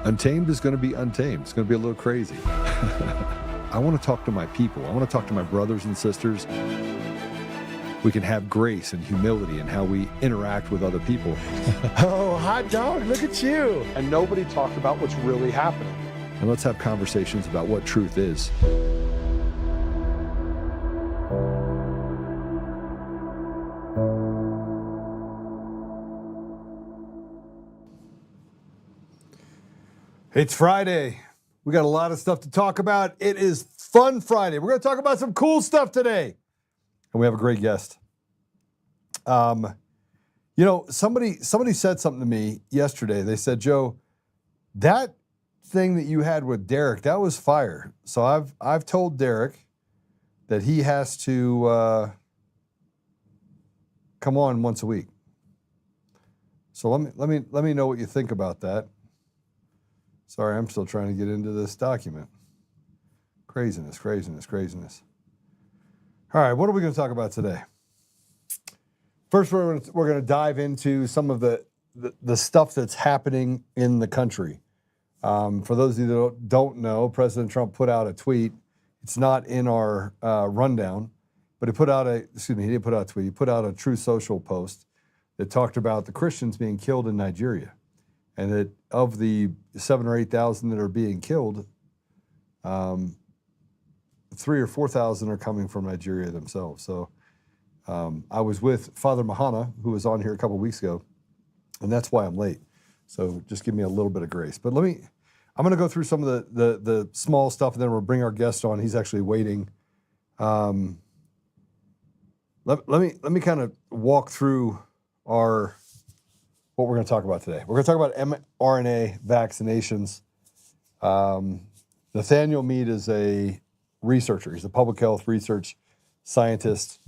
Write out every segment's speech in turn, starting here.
Untamed is going to be untamed. It's going to be a little crazy. I want to talk to my people. I want to talk to my brothers and sisters. We can have grace and humility in how we interact with other people. Oh, hot dog, look at you. And nobody talked about what's really happening. And let's have conversations about what truth is. It's Friday. We got a lot of stuff to talk about. It is Fun Friday. We're going to talk about some cool stuff today. And we have a great guest. Somebody said something to me yesterday. They said, Joe, that thing that you had with Derek, that was fire. So I've told Derek that he has to come on once a week. So let me know what you think about that. Sorry, I'm still trying to get into this document. Craziness. All right, what are we going to talk about today? First, we're going to dive into some of the stuff that's happening in the country. For those of you that don't know, President Trump put out a tweet. It's not in our rundown, but he didn't put out a tweet. He put out a True Social post that talked about the Christians being killed in Nigeria. And that of the 7,000 or 8,000 that are being killed, 3,000 or 4,000 are coming from Nigeria themselves. So I was with Father Mahana, who was on here a couple of weeks ago, and that's why I'm late. So just give me a little bit of grace. But I'm going to go through some of the small stuff, and then we'll bring our guest on. He's actually waiting. Let me kind of walk through what we're going to talk about today. We're going to talk about mRNA vaccinations. Nathaniel Mead is a researcher. He's a public health research scientist,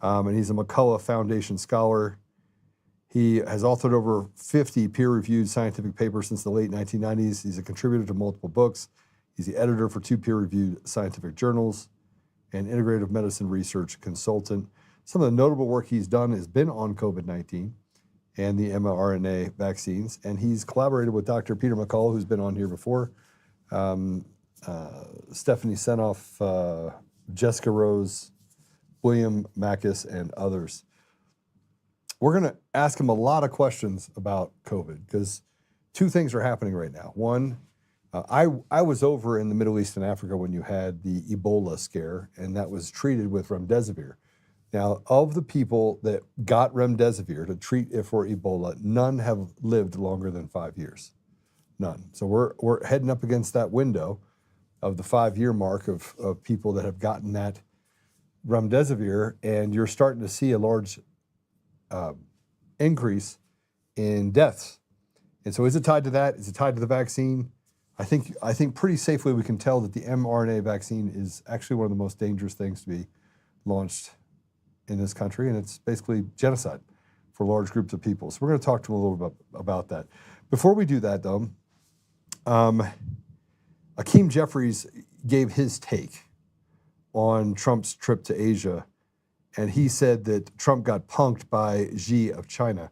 and he's a McCullough Foundation scholar. He has authored over 50 peer-reviewed scientific papers since the late 1990s. He's a contributor to multiple books. He's the editor for 2 peer-reviewed scientific journals and integrative medicine research consultant. Some of the notable work he's done has been on COVID-19 and the mRNA vaccines. And he's collaborated with Dr. Peter McCullough, who's been on here before, Stephanie Senoff, Jessica Rose, William Mackus, and others. We're going to ask him a lot of questions about COVID because 2 things are happening right now. One, I was over in the Middle East and Africa when you had the Ebola scare, and that was treated with remdesivir. Now, of the people that got remdesivir to treat it for Ebola, none have lived longer than 5 years. None. So we're heading up against that window of the 5-year mark of people that have gotten that remdesivir, and you're starting to see a large increase in deaths. And so is it tied to that? Is it tied to the vaccine? I think pretty safely we can tell that the mRNA vaccine is actually one of the most dangerous things to be launched in this country, and it's basically genocide for large groups of people. So we're going to talk to him a little bit about that. Before we do that, though, Hakeem Jeffries gave his take on Trump's trip to Asia, and he said that Trump got punked by Xi of China.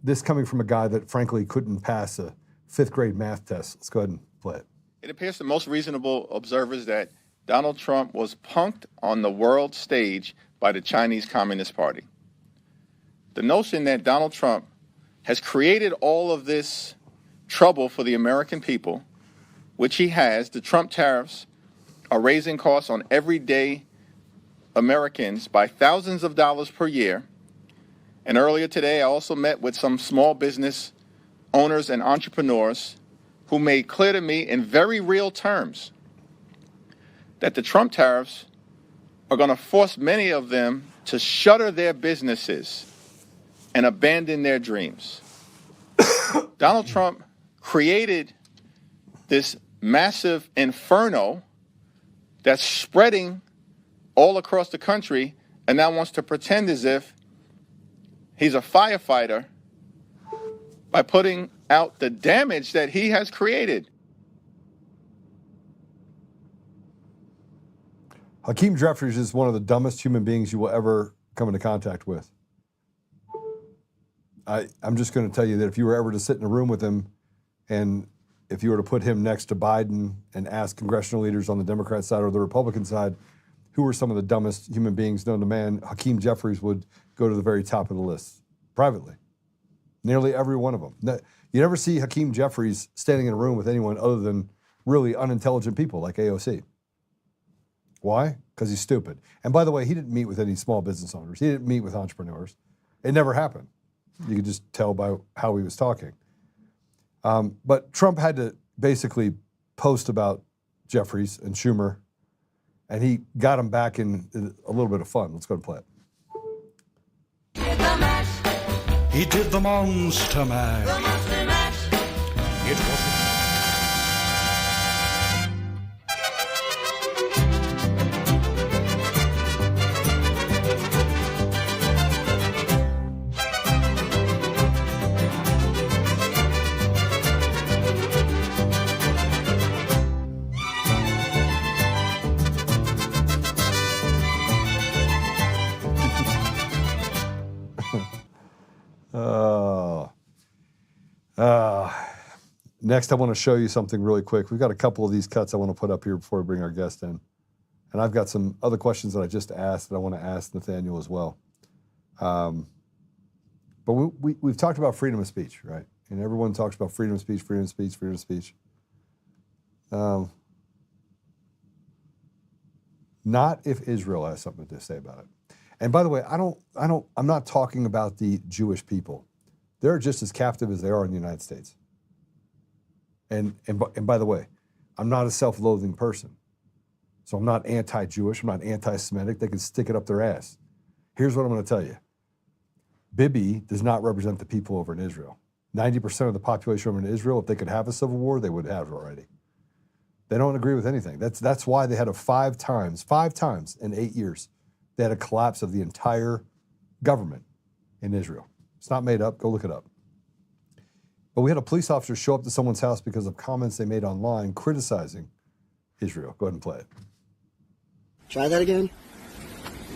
This coming from a guy that, frankly, couldn't pass a 5th grade math test. Let's go ahead and play it. It appears to most reasonable observers that Donald Trump was punked on the world stage by the Chinese Communist Party. The notion that Donald Trump has created all of this trouble for the American people, which he has. The Trump tariffs are raising costs on everyday Americans by thousands of dollars per year. And earlier today, I also met with some small business owners and entrepreneurs who made clear to me in very real terms that the Trump tariffs are going to force many of them to shutter their businesses and abandon their dreams. Donald Trump created this massive inferno that's spreading all across the country and now wants to pretend as if he's a firefighter by putting out the damage that he has created. Hakeem Jeffries is one of the dumbest human beings you will ever come into contact with. I'm just going to tell you that if you were ever to sit in a room with him, and if you were to put him next to Biden and ask congressional leaders on the Democrat side or the Republican side, who are some of the dumbest human beings known to man, Hakeem Jeffries would go to the very top of the list, privately. Nearly every one of them. You never see Hakeem Jeffries standing in a room with anyone other than really unintelligent people like AOC. Why? Because he's stupid. And by the way, he didn't meet with any small business owners. He didn't meet with entrepreneurs. It never happened. You could just tell by how he was talking. But Trump had to basically post about Jeffries and Schumer, and he got him back in a little bit of fun. Let's go and play it. He did the monster mash. The monster mash. It was. Next, I want to show you something really quick. We've got a couple of these cuts I want to put up here before we bring our guest in. And I've got some other questions that I just asked that I want to ask Nathaniel as well. But we've talked about freedom of speech, right? And everyone talks about freedom of speech, freedom of speech, freedom of speech. Not if Israel has something to say about it. And by the way, I'm not talking about the Jewish people. They're just as captive as they are in the United States. And by the way, I'm not a self-loathing person. So I'm not anti-Jewish, I'm not anti-Semitic. They can stick it up their ass. Here's what I'm going to tell you. Bibi does not represent the people over in Israel. 90% of the population over in Israel, if they could have a civil war, they would have already. They don't agree with anything. That's why they had five times in 8 years, they had a collapse of the entire government in Israel. It's not made up. Go look it up. But we had a police officer show up to someone's house because of comments they made online criticizing Israel. Go ahead and play it. Try that again.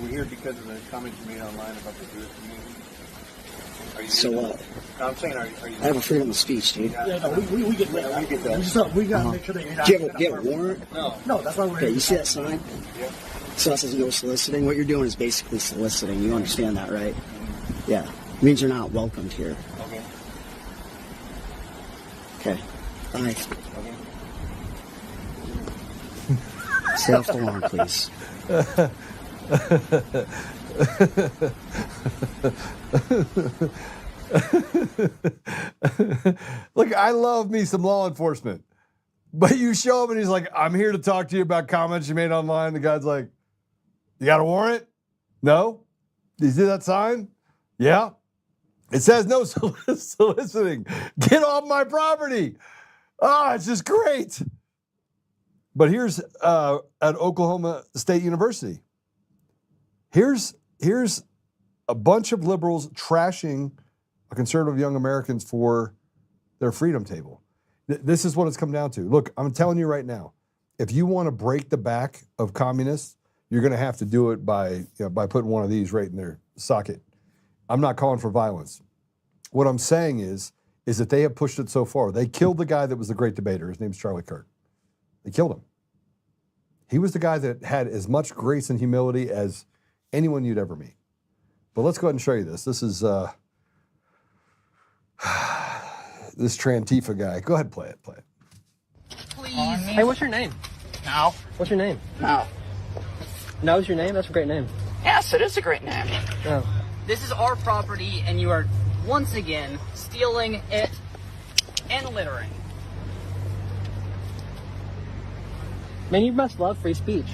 We're here because of the comments you made online about the Jewish community. So what? I'm saying, are you? I have a freedom of speech, dude. Yeah, no, we get that. Yeah, we get that. We got to make sure that you're not. Do you have a warrant? No, that's why we're Okay, here. you see that sign? Yeah. So that says no soliciting. What you're doing is basically soliciting. You understand that, right? Yeah. It means you're not welcomed here. Okay. Okay. Bye. Okay. Stay off the lawn, please. Look, I love me some law enforcement. But you show him and he's like, I'm here to talk to you about comments you made online. The guy's like, you got a warrant? No? Did you see that sign? Yeah. It says no soliciting. Get off my property. It's just great. But here's at Oklahoma State University. Here's a bunch of liberals trashing conservative young Americans for their freedom table. This is what it's come down to. Look, I'm telling you right now, if you want to break the back of communists, you're going to have to do it by putting one of these right in their socket. I'm not calling for violence. What I'm saying is that they have pushed it so far. They killed the guy that was the great debater. His name's Charlie Kirk. They killed him. He was the guy that had as much grace and humility as anyone you'd ever meet. But let's go ahead and show you this. This is this Trantifa guy. Go ahead, play it. Please. Hey, what's your name? No. What's your name? No. No's your name? That's a great name. Yes, it is a great name. Oh. This is our property, and you are once again stealing it and littering. Man, you must love free speech.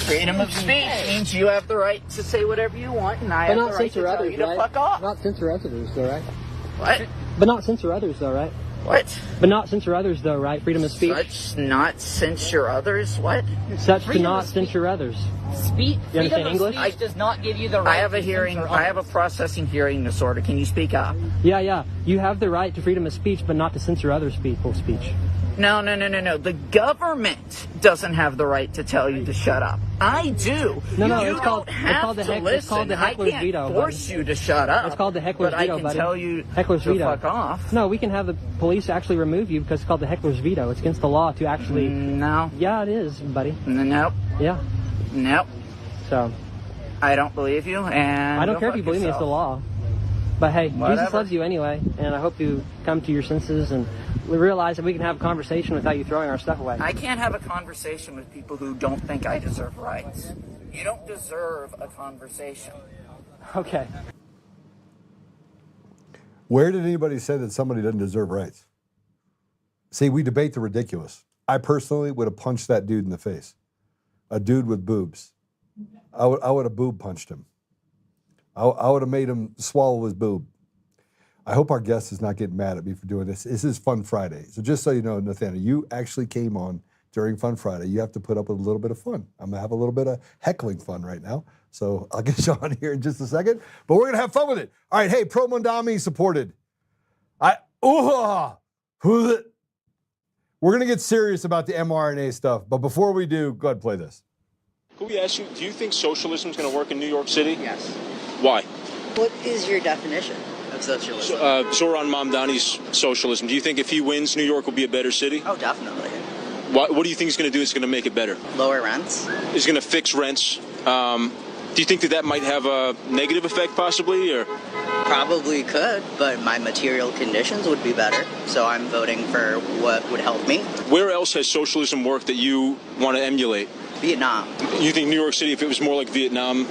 Freedom of speech means you have the right to say whatever you want, and I have the right to tell you to fuck off. Not censor others, though, right? What? But not censor others, though, right? What? But not censor others, though, right? Freedom of speech. Such not censure others? What? Such to not censure others. Speech. You understand English? Speech does not give you the right. I have a hearing. I have a processing hearing disorder. Can you speak up? Yeah. You have the right to freedom of speech, but not to censor others' people's speech. No. The government doesn't have the right to tell you to shut up. I do. No, you it's called to listen. it's called the heckler's veto. I can't force you to shut up. It's called the heckler's veto, but I buddy. can tell you heckler's to veto. fuck off. No, we can have the police actually remove you because it's called the heckler's veto. It's against the law to actually. No. Yeah, it is, buddy. Nope. Yeah. Nope. So. I don't believe you, and I don't care if you believe me. It's the law. But hey, Whatever. Jesus loves you anyway, and I hope you come to your senses and realize that we can have a conversation without you throwing our stuff away. I can't have a conversation with people who don't think I deserve rights. You don't deserve a conversation. Okay. Where did anybody say that somebody doesn't deserve rights? See, we debate the ridiculous. I personally would have punched that dude in the face. A dude with boobs. I would have boob punched him. I would have made him swallow his boob. I hope our guest is not getting mad at me for doing this. This is Fun Friday. So just so you know, Nathaniel, you actually came on during Fun Friday. You have to put up with a little bit of fun. I'm going to have a little bit of heckling fun right now. So I'll get you on here in just a second. But we're going to have fun with it. All right, hey, Pro Mondami supported. We're going to get serious about the mRNA stuff. But before we do, go ahead and play this. Could we ask you, do you think socialism is going to work in New York City? Yes. Why? What is your definition of socialism? Zoran Mamdani's socialism. Do you think if he wins, New York will be a better city? Oh, definitely. What do you think he's going to do that's going to make it better? Lower rents. He's going to fix rents. Do you think that might have a negative effect possibly? Or? Probably could, but my material conditions would be better. So I'm voting for what would help me. Where else has socialism worked that you want to emulate? Vietnam. You think New York City, if it was more like Vietnam,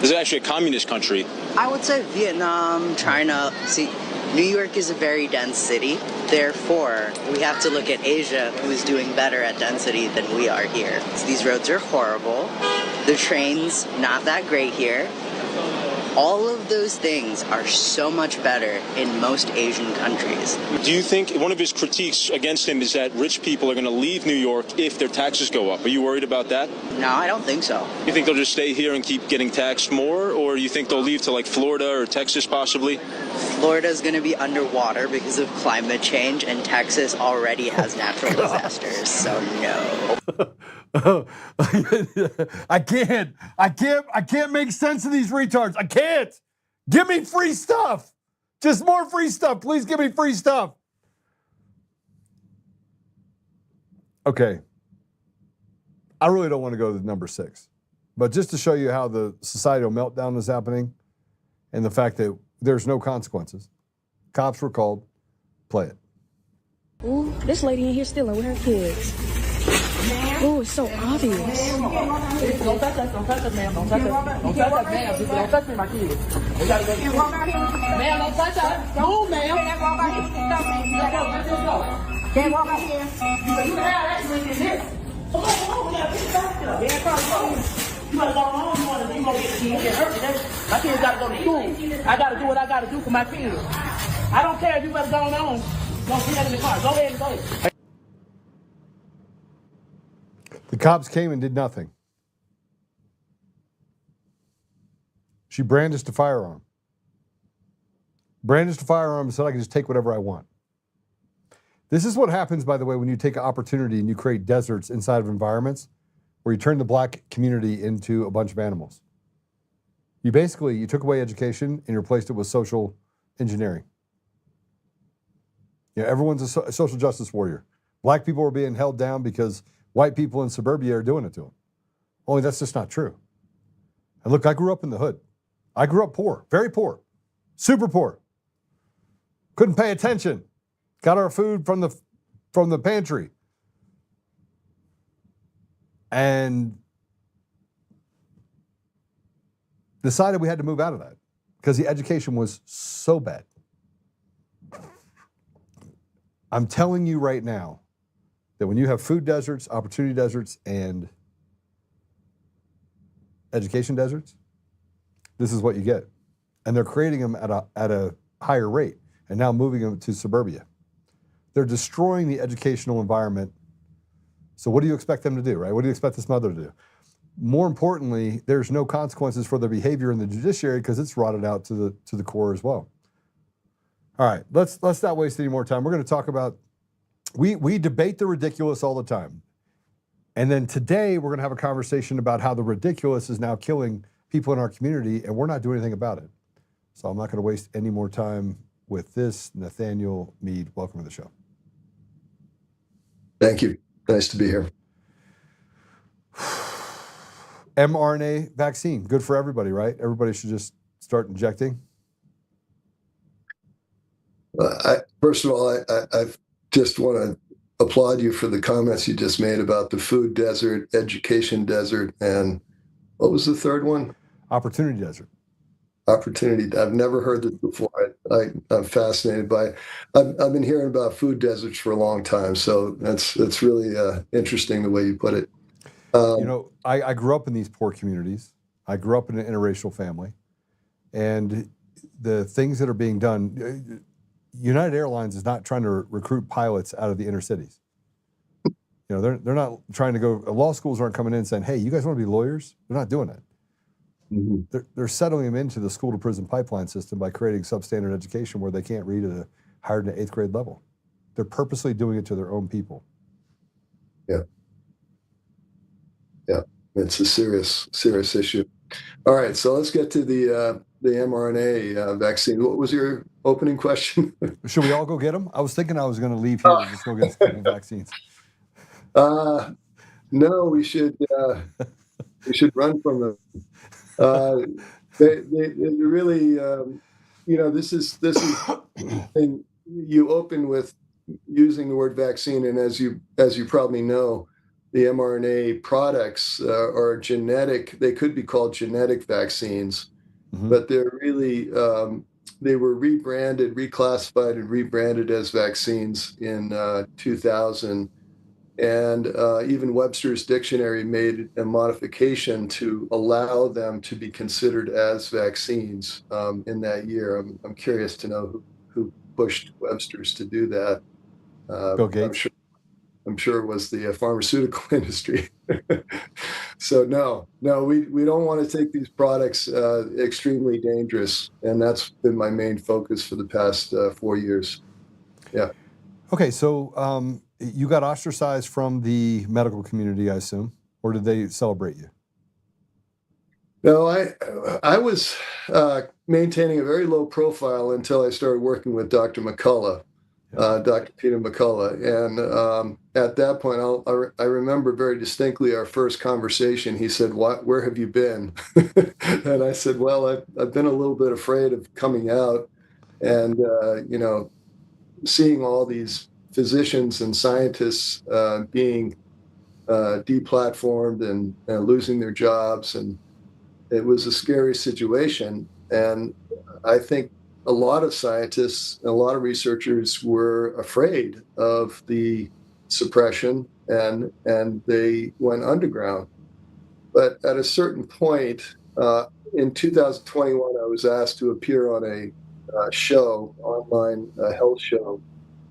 is it actually a communist country? I would say Vietnam, China. See, New York is a very dense city. Therefore, we have to look at Asia, who is doing better at density than we are here. So these roads are horrible. The trains, not that great here. All of those things are so much better in most Asian countries. Do you think one of his critiques against him is that rich people are going to leave New York if their taxes go up? Are you worried about that? No, I don't think so. You think they'll just stay here and keep getting taxed more? Or you think they'll leave to like Florida or Texas possibly? Florida's going to be underwater because of climate change, and Texas already has natural disasters, so no. I can't make sense of these retards. I can't. Give me free stuff. Just more free stuff. Please give me free stuff. Okay. I really don't want to go to number 6. But just to show you how the societal meltdown is happening and the fact that there's no consequences. Cops were called. Play it. Ooh, this lady in here stealing with her kids. Oh, it's so obvious. Don't touch us, ma'am. Don't touch us, ma'am. Don't touch me, my kids. We gotta go. Ma'am, don't touch us. Move, ma'am. Can't walk out here. Can't walk out here. You can have that when you this. Come on, we gotta get back there. Yeah, probably. You gotta go home. You gonna get hurt today. My kids gotta go to school. I gotta do what I gotta do for my kids. I don't care if you better go on. Don't put that in the car. Go ahead and go. The cops came and did nothing. She brandished a firearm. Brandished a firearm and said, I can just take whatever I want. This is what happens, by the way, when you take an opportunity and you create deserts inside of environments where you turn the black community into a bunch of animals. You took away education and you replaced it with social engineering. You know, everyone's a social justice warrior. Black people are being held down because white people in suburbia are doing it to them. Only that's just not true. And look, I grew up in the hood. I grew up poor, very poor, super poor. Couldn't pay attention. Got our food from the pantry. And decided we had to move out of that because the education was so bad. I'm telling you right now that when you have food deserts, opportunity deserts, and education deserts, this is what you get. And they're creating them at a higher rate and now moving them to suburbia. They're destroying the educational environment. So what do you expect them to do, right? What do you expect this mother to do? More importantly, there's no consequences for their behavior in the judiciary because it's rotted out to the core as well. All right, let's not waste any more time. We're going to talk about, we debate the ridiculous all the time. And then today we're going to have a conversation about how the ridiculous is now killing people in our community and we're not doing anything about it. So I'm not going to waste any more time with this. Nathaniel Mead, welcome to the show. Thank you. Nice to be here. mRNA vaccine, good for everybody, right? Everybody should just start injecting. First of all, I just want to applaud you for the comments you just made about the food desert, education desert, and what was the third one? Opportunity desert. Opportunity. I've never heard this before. I'm fascinated by it. I've been hearing about food deserts for a long time, so that's really interesting the way you put it. You know, I grew up in these poor communities. I grew up in an interracial family, and the things that are being done, United Airlines is not trying to recruit pilots out of the inner cities. You know, they're not trying to go. Law schools aren't coming in saying, "Hey, you guys want to be lawyers?" They're not doing it. Mm-hmm. They're settling them into the school to prison pipeline system by creating substandard education where they can't read at a higher than 8th grade level. They're purposely doing it to their own people. Yeah. Yeah, it's a serious issue. All right, so let's get to the mRNA vaccine. What was your opening question? Should we all go get them? I was thinking I was going to leave here and just go get a couple vaccines. No, we should run from them. They really, you know, this is thing you open with using the word vaccine, and as you probably know, the mRNA products are genetic. They could be called genetic vaccines, but they're really they were rebranded, reclassified, and rebranded as vaccines in 2000. And even Webster's Dictionary made a modification to allow them to be considered as vaccines in that year. I'm curious to know who pushed Webster's to do that. Bill Gates. I'm sure it was the pharmaceutical industry. So no, we don't want to take these products extremely dangerous, and that's been my main focus for the past 4 years. Yeah. Okay, so you got ostracized from the medical community, I assume, or did they celebrate you? No, I was maintaining a very low profile until I started working with Dr. McCullough, Dr. Peter McCullough, and at that point, I remember very distinctly our first conversation. He said, "Where have you been?" And I said, "Well, I've been a little bit afraid of coming out, and you know, seeing all these physicians and scientists being deplatformed and losing their jobs, and it was a scary situation. And I think a lot of scientists, a lot of researchers were afraid of the suppression, and they went underground. But at a certain point, in 2021, I was asked to appear on a show, online health show,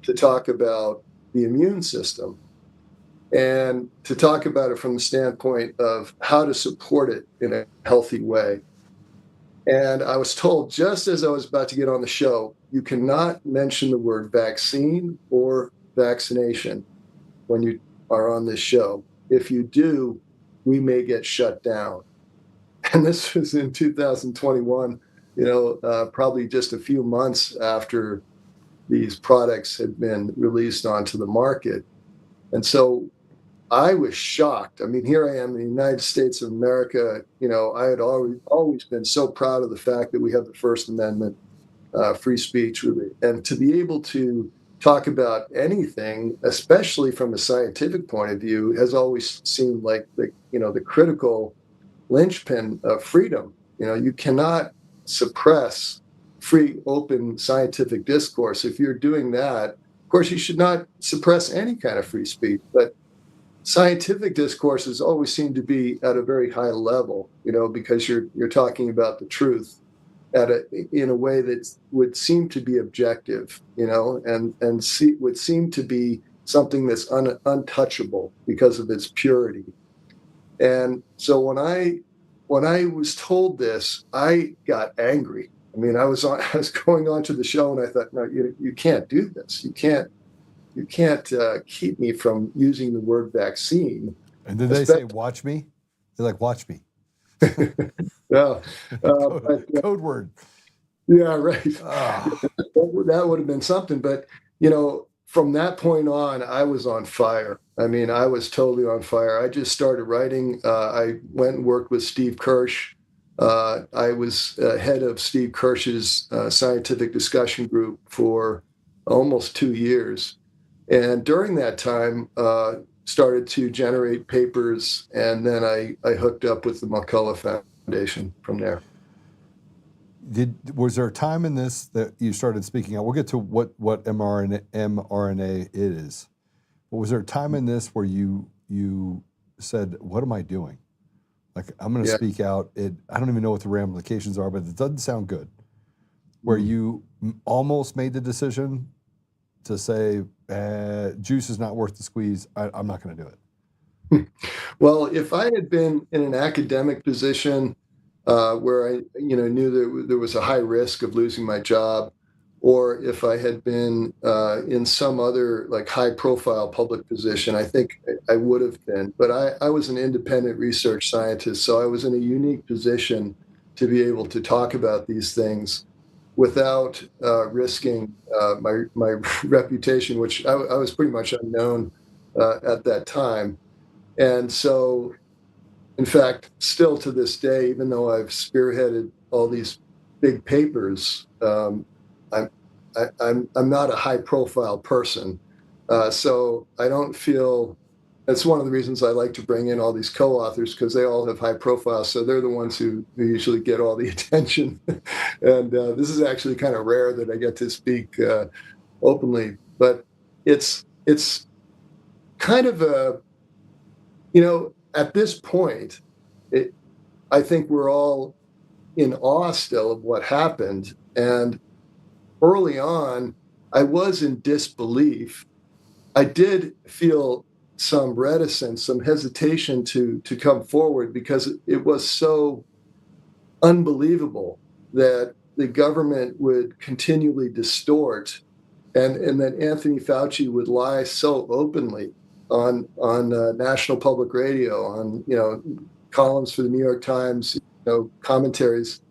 to talk about the immune system and to talk about it from the standpoint of how to support it in a healthy way. And I was told, just as I was about to get on the show, you cannot mention the word vaccine or vaccination when you are on this show. If you do, we may get shut down. And this was in 2021, you know, probably just a few months after these products had been released onto the market. And so I was shocked. I mean, here I am in the United States of America. You know, I had always been so proud of the fact that we have the First Amendment, free speech, really, and to be able to talk about anything, especially from a scientific point of view, has always seemed like the critical linchpin of freedom. You know, you cannot suppress free, open scientific discourse. If you're doing that, of course, you should not suppress any kind of free speech. But scientific discourses always seem to be at a very high level, you know, because you're talking about the truth in a way that would seem to be objective, you know, and would seem to be something that's untouchable because of its purity. And so when I was told this, I got angry. I mean, I was going on to the show, and I thought, no, you can't do this. You can't keep me from using the word vaccine. And did they say, watch me? They're like, watch me. Yeah. Code word. Yeah, right. That would have been something. But, you know, from that point on, I was on fire. I mean, I was totally on fire. I just started writing. I went and worked with Steve Kirsch. I was head of Steve Kirsch's scientific discussion group for almost 2 years. And during that time, started to generate papers, and then I hooked up with the McCullough Foundation from there. Was there a time in this that you started speaking out? We'll get to what mRNA is. But was there a time in this where you said, what am I doing? Like, I'm going to speak out. I don't even know what the ramifications are, but it doesn't sound good. Where you almost made the decision to say, juice is not worth the squeeze. I'm not going to do it. Well, if I had been in an academic position where I knew that there was a high risk of losing my job, or if I had been in some other like high profile public position, I think I would have been. But I was an independent research scientist, so I was in a unique position to be able to talk about these things without risking my reputation, which I was pretty much unknown at that time. And so, in fact, still to this day, even though I've spearheaded all these big papers, I'm not a high-profile person. So I don't feel. That's one of the reasons I like to bring in all these co-authors, because they all have high profiles. So they're the ones who usually get all the attention. And this is actually kind of rare that I get to speak openly. But it's kind of a, at this point, I think we're all in awe still of what happened. And early on, I was in disbelief. I did feel some reticence, some hesitation to come forward, because it was so unbelievable that the government would continually distort, and that Anthony Fauci would lie so openly on national public radio, on columns for the New York Times, commentaries,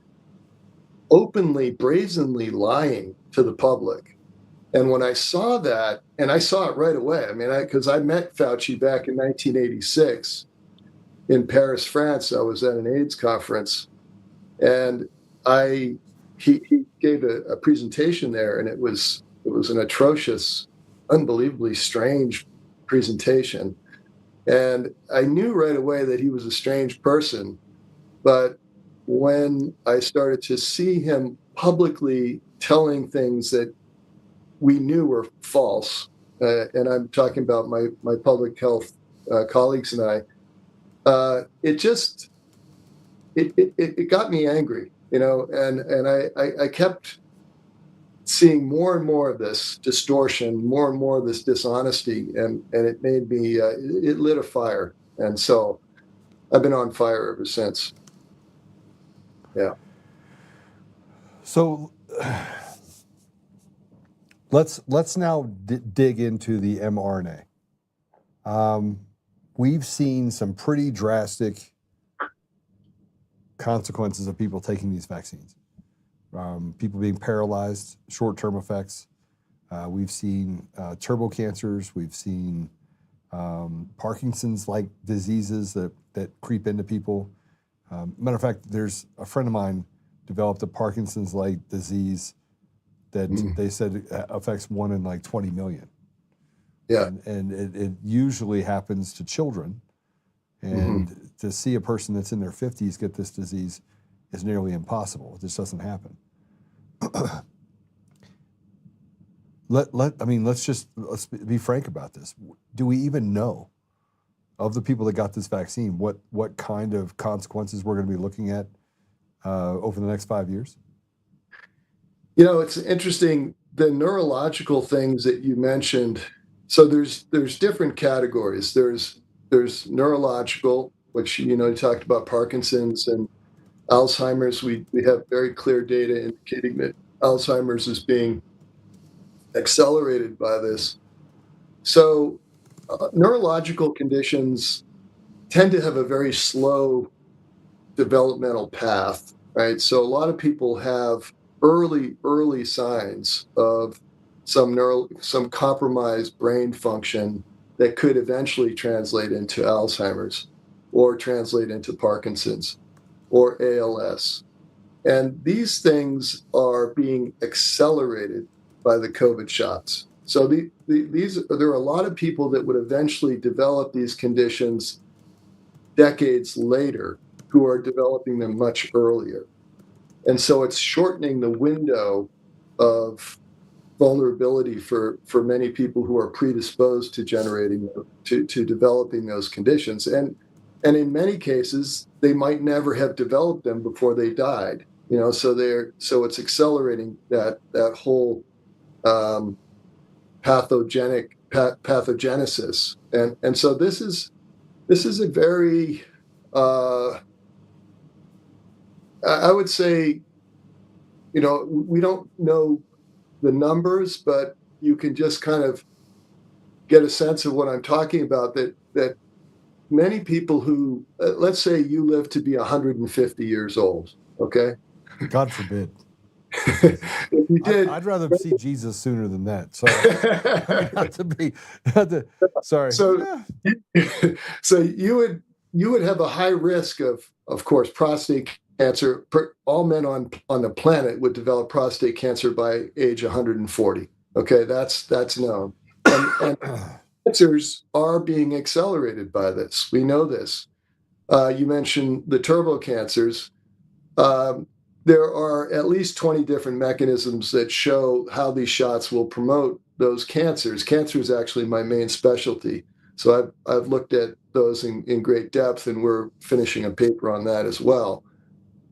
openly, brazenly lying to the public. And when I saw that, and I saw it right away, I mean, because I met Fauci back in 1986 in Paris, France. I was at an AIDS conference, and he gave a presentation there, and it was an atrocious, unbelievably strange presentation. And I knew right away that he was a strange person. But when I started to see him publicly telling things that we knew were false, and I'm talking about my public health colleagues and I, it got me angry, and I kept seeing more and more of this distortion, more and more of this dishonesty, and it made me, it lit a fire. And so I've been on fire ever since. Yeah. So let's now dig into the mRNA. We've seen some pretty drastic consequences of people taking these vaccines. People being paralyzed, short-term effects. We've seen turbo cancers. We've seen Parkinson's-like diseases that creep into people. Matter of fact, there's a friend of mine developed a Parkinson's-like disease that they said affects 1 in like 20 million. Yeah. And it usually happens to children. And to see a person that's in their 50s get this disease is nearly impossible. It just doesn't happen. Let's be frank about this. Do we even know, of the people that got this vaccine, what kind of consequences we're going to be looking at over the next 5 years? You know, it's interesting, the neurological things that you mentioned. So there's different categories. There's neurological, which, you know, you talked about Parkinson's and Alzheimer's. We have very clear data indicating that Alzheimer's is being accelerated by this. So neurological conditions tend to have a very slow developmental path, right? So a lot of people have early signs of some compromised brain function that could eventually translate into Alzheimer's or translate into Parkinson's or ALS. And these things are being accelerated by the COVID shots. So there are a lot of people that would eventually develop these conditions decades later who are developing them much earlier. And so it's shortening the window of vulnerability for many people who are predisposed to developing those conditions. And in many cases, they might never have developed them before they died. You know, so it's accelerating that whole pathogenesis. And so this is a very I would say, you know, we don't know the numbers, but you can just kind of get a sense of what I'm talking about, that many people who, let's say you live to be 150 years old, okay? God forbid. If you did, I'd rather see Jesus sooner than that. So, sorry. So you would have a high risk of course, prostate cancer. All men on the planet would develop prostate cancer by age 140. Okay, that's known. And cancers are being accelerated by this. We know this. You mentioned the turbo cancers. There are at least 20 different mechanisms that show how these shots will promote those cancers. Cancer is actually my main specialty. So I've looked at those in great depth, and we're finishing a paper on that as well.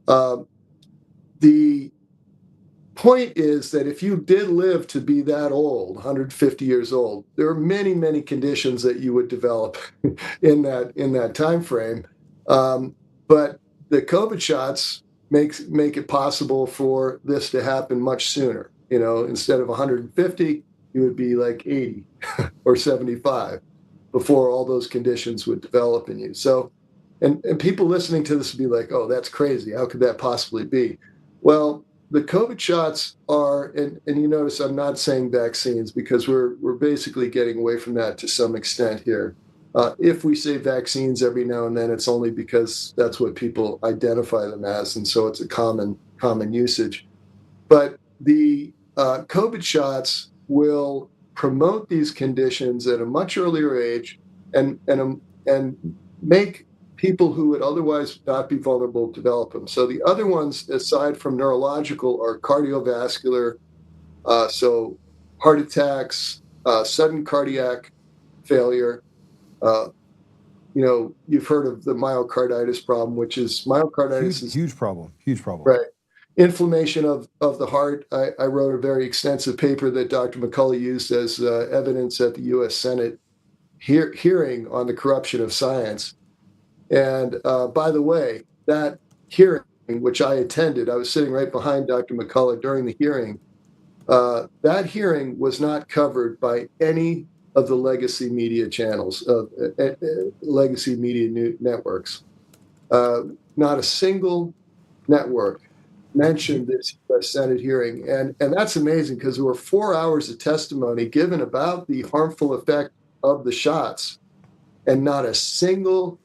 The point is that if you did live to be that old, 150 years old, there are many, many conditions that you would develop in that time frame. But the COVID shots make it possible for this to happen much sooner. You know, instead of 150, you would be like 80 or 75 before all those conditions would develop in you. So, and people listening to this would be like, oh, that's crazy. How could that possibly be? Well, the COVID shots are, and you notice I'm not saying vaccines because we're basically getting away from that to some extent here. If we say vaccines every now and then, it's only because that's what people identify them as, and so it's a common usage. But the COVID shots will promote these conditions at a much earlier age, and make people who would otherwise not be vulnerable develop them. So the other ones, aside from neurological, are cardiovascular. So heart attacks, sudden cardiac failure. You know, you've heard of the myocarditis problem, which is myocarditis is huge problem. Right. Inflammation of the heart. I wrote a very extensive paper that Dr. McCullough used as evidence at the U.S. Senate hearing on the corruption of science. And by the way, that hearing, which I attended, I was sitting right behind Dr. McCullough during the hearing. That hearing was not covered by any of the legacy media channels, legacy media networks. Not a single network mentioned this Senate hearing. And that's amazing because there were 4 hours of testimony given about the harmful effect of the shots and not a single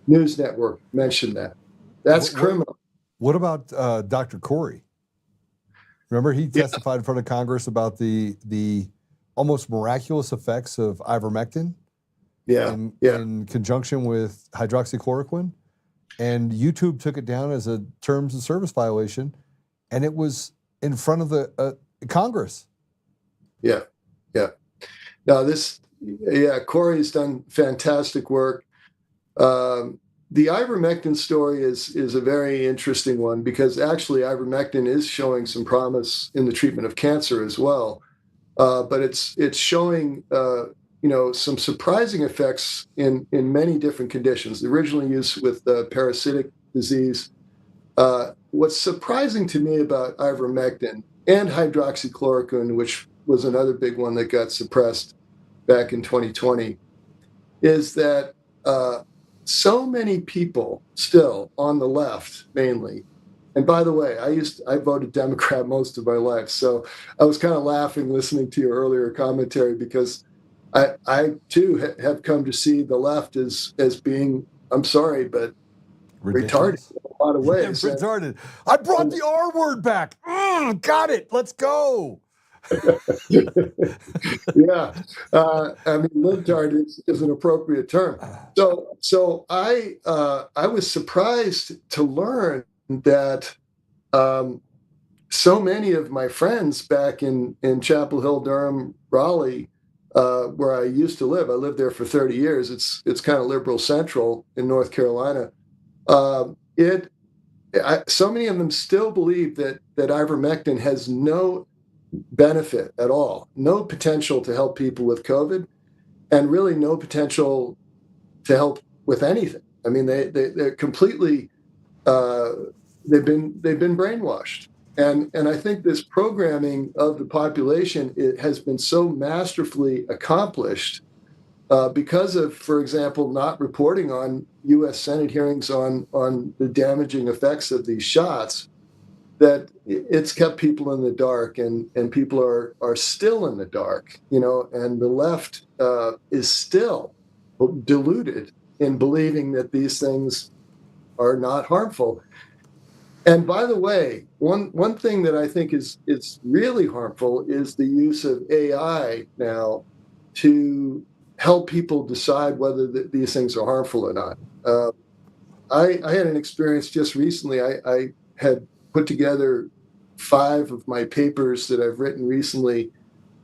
news network mentioned that. That's criminal. What about Dr. Corey? Remember, he testified in front of Congress about the almost miraculous effects of ivermectin in conjunction with hydroxychloroquine. And YouTube took it down as a terms of service violation, and it was in front of the Congress. Yeah. Now Corey's done fantastic work. The ivermectin story is a very interesting one because actually ivermectin is showing some promise in the treatment of cancer as well. But it's showing some surprising effects in many different conditions. Originally used with parasitic disease. What's surprising to me about ivermectin and hydroxychloroquine, which was another big one that got suppressed back in 2020, is that so many people still on the left, mainly. And by the way, I voted Democrat most of my life, so I was kind of laughing listening to your earlier commentary because I too have come to see the left as being, I'm sorry, but ridiculous. Retarded in a lot of ways. Retarded. I brought the R word back. Got it. Let's go. Yeah, I mean, libtard is an appropriate term. So I was surprised to learn that so many of my friends back in Chapel Hill, Durham, Raleigh, where I used to live, I lived there for 30 years. It's kind of liberal central in North Carolina. So many of them still believe that ivermectin has no benefit at all, no potential to help people with COVID, and really no potential to help with anything. I mean, they're completely they've been brainwashed, and I think this programming of the population has been so masterfully accomplished because of, for example, not reporting on U.S. Senate hearings on the damaging effects of these shots, that it's kept people in the dark, and people are still in the dark, and the left is still deluded in believing that these things are not harmful. And by the way, one thing that I think is really harmful is the use of AI now to help people decide whether these things are harmful or not. I had an experience just recently. I had put together 5 of my papers that I've written recently,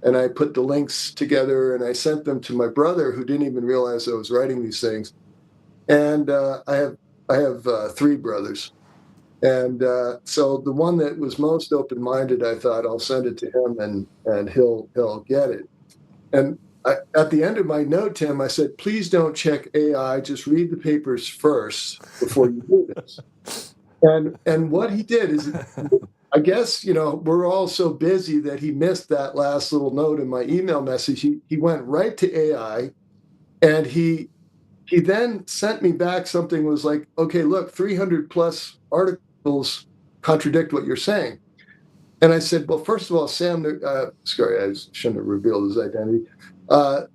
and I put the links together and I sent them to my brother, who didn't even realize I was writing these things. And I have 3 brothers. And so the one that was most open-minded, I thought I'll send it to him and he'll get it. And at the end of my note to him, I said, please don't check AI, just read the papers first before you do this. And what he did is, I guess, we're all so busy that he missed that last little note in my email message. He went right to AI, and he then sent me back something was like, okay, look, 300 plus articles contradict what you're saying. And I said, well, first of all, Sam, sorry, I shouldn't have revealed his identity.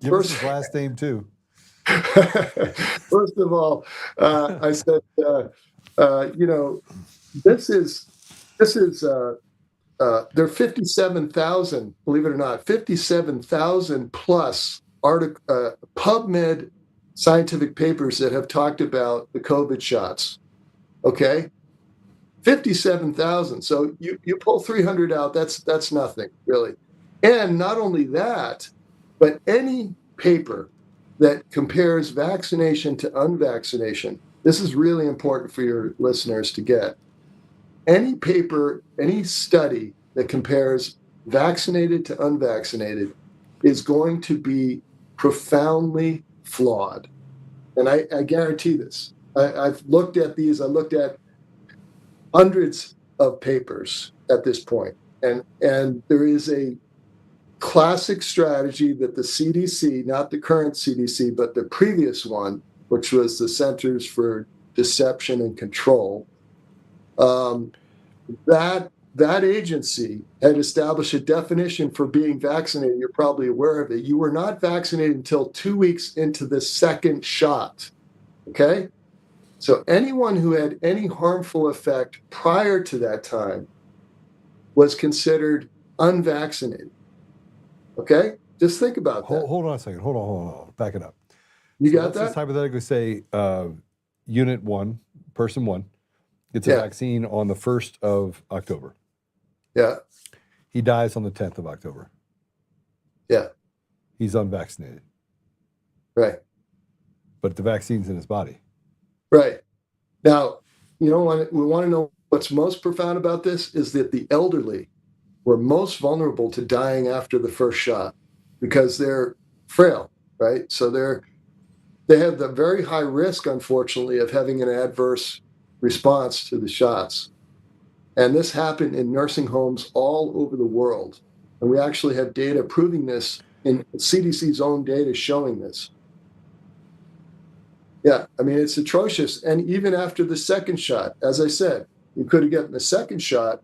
Give us his last name too. First of all, I said, this is there are 57,000, believe it or not, 57,000 plus PubMed scientific papers that have talked about the COVID shots. Okay, 57,000. So you pull 300 out, that's nothing really. And not only that, but any paper that compares vaccination to unvaccination. This is really important for your listeners to get. Any paper, any study that compares vaccinated to unvaccinated is going to be profoundly flawed. And I guarantee this. I've looked at these. I looked at hundreds of papers at this point. And there is a classic strategy that the CDC, not the current CDC, but the previous one, which was the Centers for Deception and Control, that that agency had established a definition for being vaccinated. You're probably aware of it. You were not vaccinated until 2 weeks into the second shot. Okay? So anyone who had any harmful effect prior to that time was considered unvaccinated. Okay? Just think about that. Hold on a second. Hold on. Back it up. You So got let's that? just hypothetically say Unit 1, Person 1, gets a vaccine on the 1st of October. Yeah. He dies on the 10th of October. Yeah. He's unvaccinated. Right. But the vaccine's in his body. Right. Now, we want to know what's most profound about this is that the elderly were most vulnerable to dying after the first shot because they're frail, right? So they have the very high risk, unfortunately, of having an adverse response to the shots. And this happened in nursing homes all over the world. And we actually have data proving this in CDC's own data showing this. Yeah, I mean, it's atrocious. And even after the second shot, as I said, you could have gotten the second shot.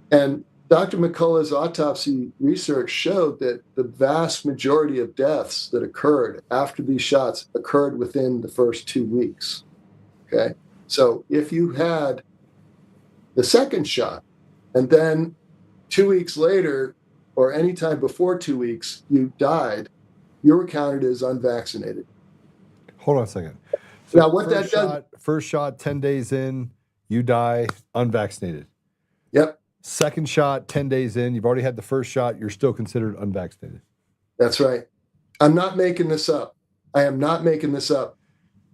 And Dr. McCullough's autopsy research showed that the vast majority of deaths that occurred after these shots occurred within the first 2 weeks. Okay. So if you had the second shot and then 2 weeks later or any time before 2 weeks, you died, you were counted as unvaccinated. Hold on a second. So now, what that does... First shot, 10 days in, you die unvaccinated. Yep. Second shot, 10 days in, you've already had the first shot, you're still considered unvaccinated. That's right. I'm not making this up. I am not making this up.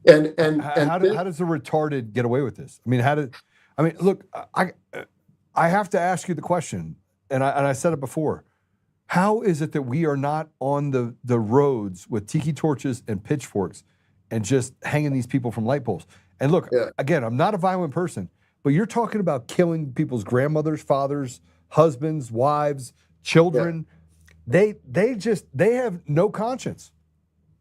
And how does the retarded get away with this? Look, I have to ask you the question, and I said it before. How is it that we are not on the roads with tiki torches and pitchforks and just hanging these people from light poles? And look, again, I'm not a violent person, but you're talking about killing people's grandmothers, fathers, husbands, wives, children. Yeah. They have no conscience.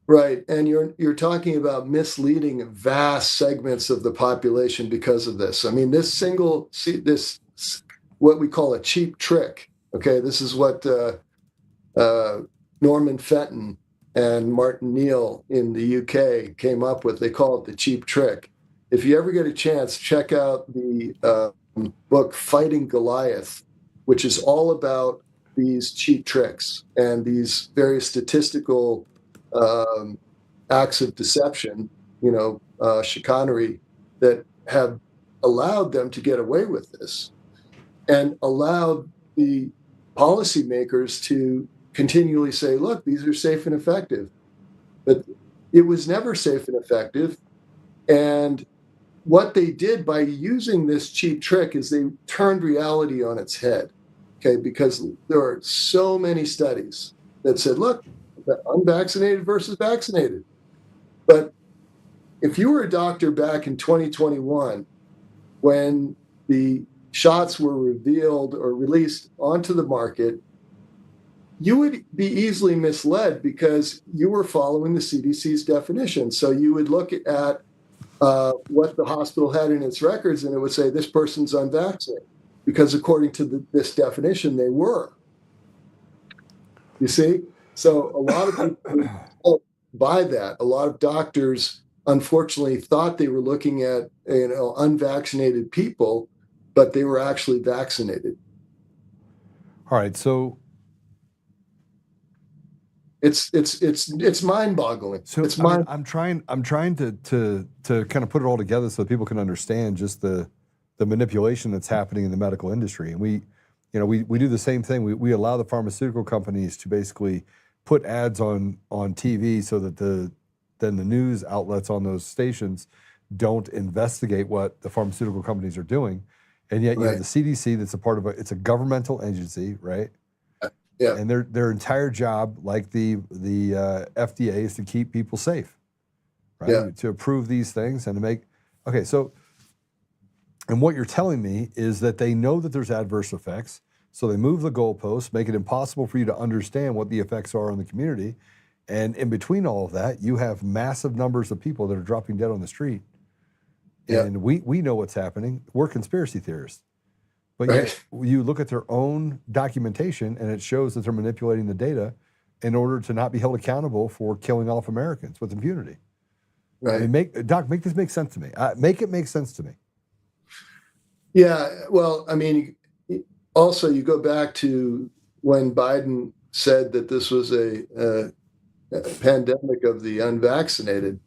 Right, and you're talking about misleading vast segments of the population because of this. I mean, this what we call a cheap trick. Okay, this is what Norman Fenton and Martin Neal in the UK came up with. They call it the cheap trick. If you ever get a chance, check out the book Fighting Goliath, which is all about these cheap tricks and these very statistical acts of deception, chicanery, that have allowed them to get away with this and allowed the policymakers to continually say, look, these are safe and effective. But it was never safe and effective. And what they did by using this cheap trick is they turned reality on its head, okay? Because there are so many studies that said, look, unvaccinated versus vaccinated. But if you were a doctor back in 2021, when the shots were revealed or released onto the market, you would be easily misled because you were following the CDC's definition. So you would look at what the hospital had in its records, and it would say this person's unvaccinated because according to this definition, they were. You see? So a lot of people don't buy that. A lot of doctors, unfortunately, thought they were looking at unvaccinated people, but they were actually vaccinated. All right, so it's mind-boggling. So I'm trying to kind of put it all together so that people can understand just the manipulation that's happening in the medical industry. And we do the same thing. We allow the pharmaceutical companies to basically put ads on TV so that then the news outlets on those stations don't investigate what the pharmaceutical companies are doing. And yet you have the CDC that's it's a governmental agency, right? Yeah. And their entire job, like the FDA, is to keep people safe, right? Yeah. To approve these things and to make, okay, so, and what you're telling me is that they know that there's adverse effects, so they move the goalposts, make it impossible for you to understand what the effects are on the community. And in between all of that, you have massive numbers of people that are dropping dead on the street. Yeah. And we know what's happening. We're conspiracy theorists. But yet you look at their own documentation and it shows that they're manipulating the data in order to not be held accountable for killing off Americans with impunity. Right. I mean, Doc, make this make sense to me. Make it make sense to me. Yeah. Well, I mean, also you go back to when Biden said that this was a pandemic of the unvaccinated.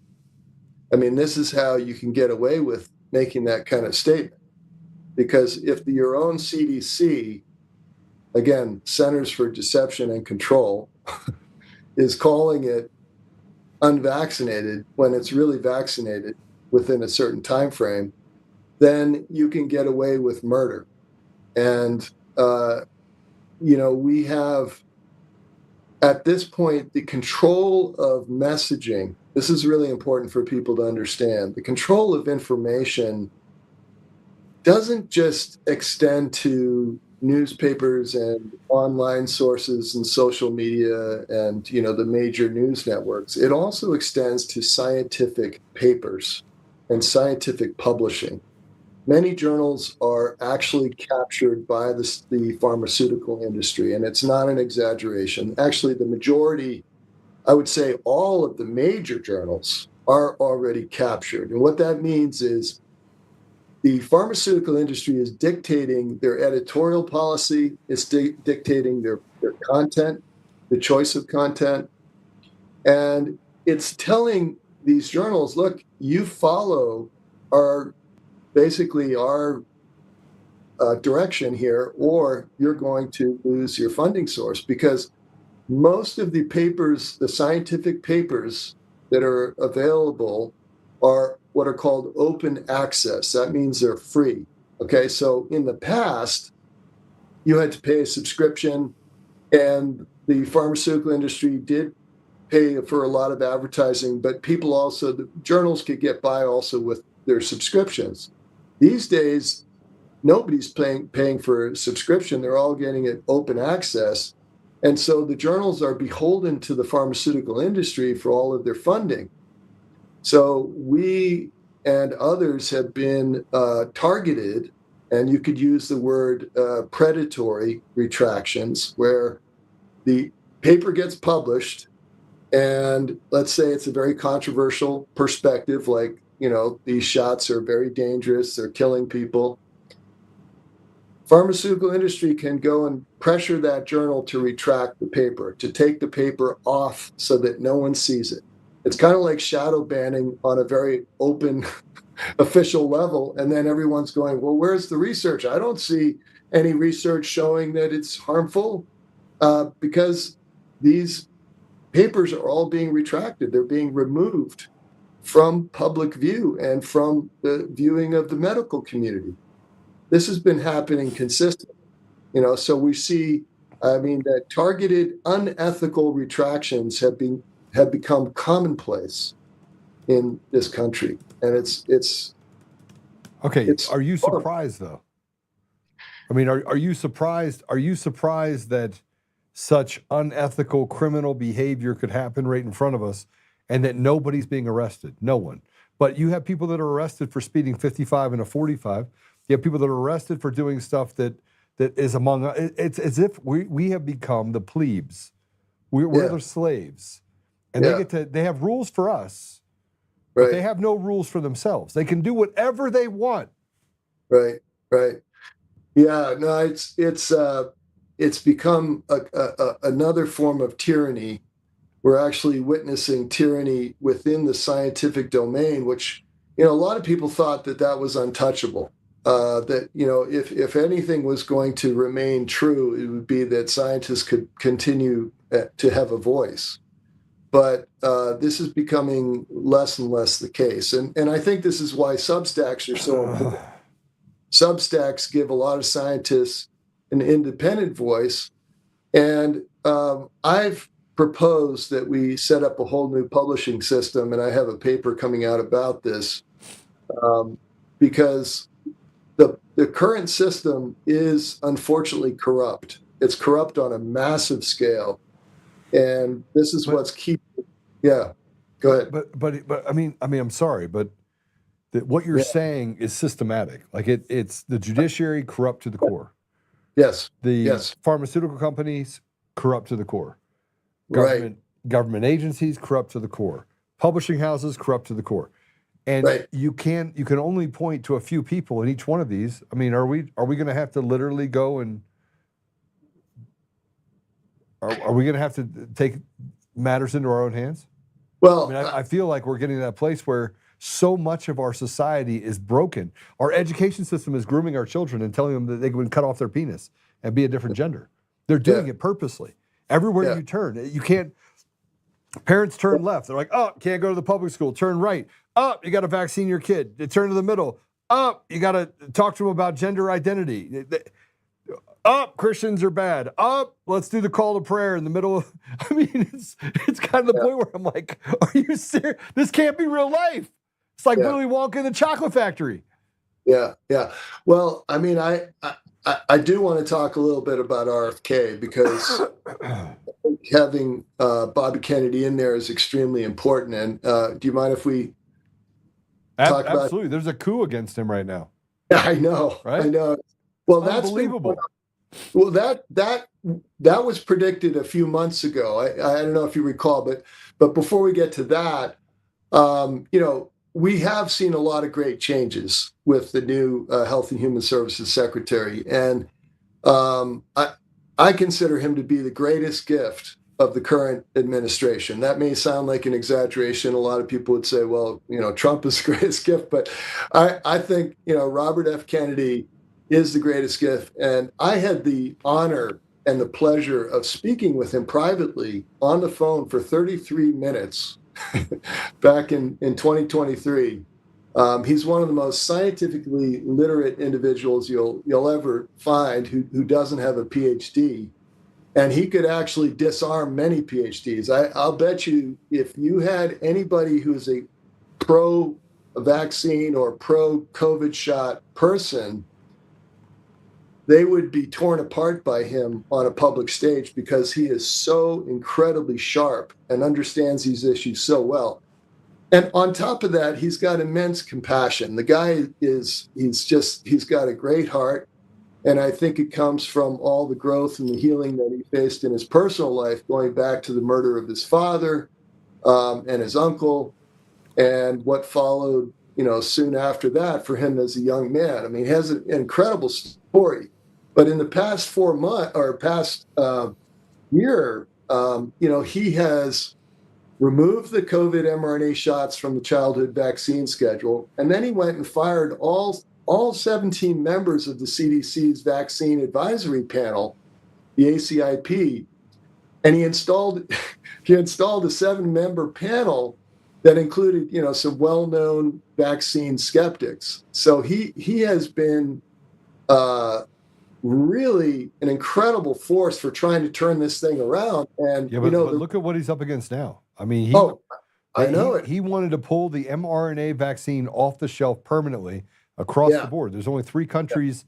I mean, this is how you can get away with making that kind of statement. Because if your own CDC, again, Centers for Deception and Control, is calling it unvaccinated when it's really vaccinated within a certain time frame, then you can get away with murder. And, we have, at this point, the control of messaging. This is really important for people to understand. The control of information doesn't just extend to newspapers and online sources and social media and the major news networks. It also extends to scientific papers and scientific publishing. Many journals are actually captured by the pharmaceutical industry, and it's not an exaggeration. Actually, the majority, I would say all of the major journals, are already captured. And what that means is the pharmaceutical industry is dictating their editorial policy, it's dictating their content, the choice of content, and it's telling these journals, look, you follow our direction here, or you're going to lose your funding source, because most of the papers, the scientific papers that are available, are what are called open access. That means they're free. Okay, so in the past, you had to pay a subscription, and the pharmaceutical industry did pay for a lot of advertising, but the journals could get by also with their subscriptions. These days, nobody's paying for a subscription. They're all getting it open access. And so the journals are beholden to the pharmaceutical industry for all of their funding. So we and others have been targeted, and you could use the word predatory retractions, where the paper gets published, and let's say it's a very controversial perspective, like, these shots are very dangerous, they're killing people. Pharmaceutical industry can go and pressure that journal to retract the paper, to take the paper off so that no one sees it. It's kind of like shadow banning on a very open official level. And then everyone's going, well, where's the research? I don't see any research showing that it's harmful, because these papers are all being retracted. They're being removed from public view and from the viewing of the medical community. This has been happening consistently. So we see, that targeted unethical retractions have become commonplace in this country. And it's okay. Are you surprised though? I mean, are you surprised? Are you surprised that such unethical criminal behavior could happen right in front of us and that nobody's being arrested? No one. But you have people that are arrested for speeding 55 and a 45. You have people that are arrested for doing stuff that is among us. It's as if we have become the plebes. We're the slaves. And they have rules for us, but they have no rules for themselves. They can do whatever they want. Right. Yeah, no, it's become another form of tyranny. We're actually witnessing tyranny within the scientific domain, which, a lot of people thought that was untouchable. That, if anything was going to remain true, it would be that scientists could continue to have a voice. But this is becoming less and less the case. And I think this is why Substacks are so important. Substacks give a lot of scientists an independent voice. And I've proposed that we set up a whole new publishing system, and I have a paper coming out about this, because the current system is unfortunately corrupt. It's corrupt on a massive scale. And this is what's keeping. Yeah, go ahead. But I mean, I'm sorry, but that what you're saying is systematic. Like it's the judiciary corrupt to the core. Yes. The pharmaceutical companies corrupt to the core. Government agencies corrupt to the core. Publishing houses corrupt to the core. And you can only point to a few people in each one of these. I mean, are we going to have to literally go and are we going to have to take matters into our own hands? Well, I mean, I feel like we're getting to that place where so much of our society is broken. Our education system is grooming our children and telling them that they can cut off their penis and be a different gender. They're doing it purposely. Everywhere you turn, you can't. Parents turn left. They're like, oh, can't go to the public school. Turn right. Oh, you got to vaccine your kid. They turn to the middle. Oh, you got to talk to them about gender identity. Oh, Christians are bad. Oh, let's do the call to prayer in the middle of. I mean, it's kind of the point where I'm like, are you serious? This can't be real life. It's like Willy Wonka in the chocolate factory. Yeah. Well, I mean, I do want to talk a little bit about RFK because having Bobby Kennedy in there is extremely important. And do you mind if we talk about? Absolutely. There's a coup against him right now. I know. Right? I know. Well, that's unbelievable. Well, that was predicted a few months ago. I don't know if you recall, but before we get to that, we have seen a lot of great changes with the new Health and Human Services Secretary, and I consider him to be the greatest gift of the current administration. That may sound like an exaggeration. A lot of people would say, well, Trump is the greatest gift, but I think, Robert F. Kennedy is the greatest gift. And I had the honor and the pleasure of speaking with him privately on the phone for 33 minutes back in 2023. He's one of the most scientifically literate individuals you'll ever find who doesn't have a PhD. And he could actually disarm many PhDs. I'll bet you if you had anybody who's a pro-vaccine or pro-COVID shot person, they would be torn apart by him on a public stage because he is so incredibly sharp and understands these issues so well. And on top of that, he's got immense compassion. The guy he's got a great heart. And I think it comes from all the growth and the healing that he faced in his personal life, going back to the murder of his father and his uncle, and what followed, soon after that for him as a young man. I mean, he has an incredible story. But in the past 4 months or past year, he has removed the COVID mRNA shots from the childhood vaccine schedule, and then he went and fired all 17 members of the CDC's vaccine advisory panel, the ACIP, and he installed a 7-member panel that included, some well-known vaccine skeptics. So he has been really an incredible force for trying to turn this thing around. And but look at what he's up against now. I mean, he wanted to pull the mRNA vaccine off the shelf permanently across the board. There's only 3 countries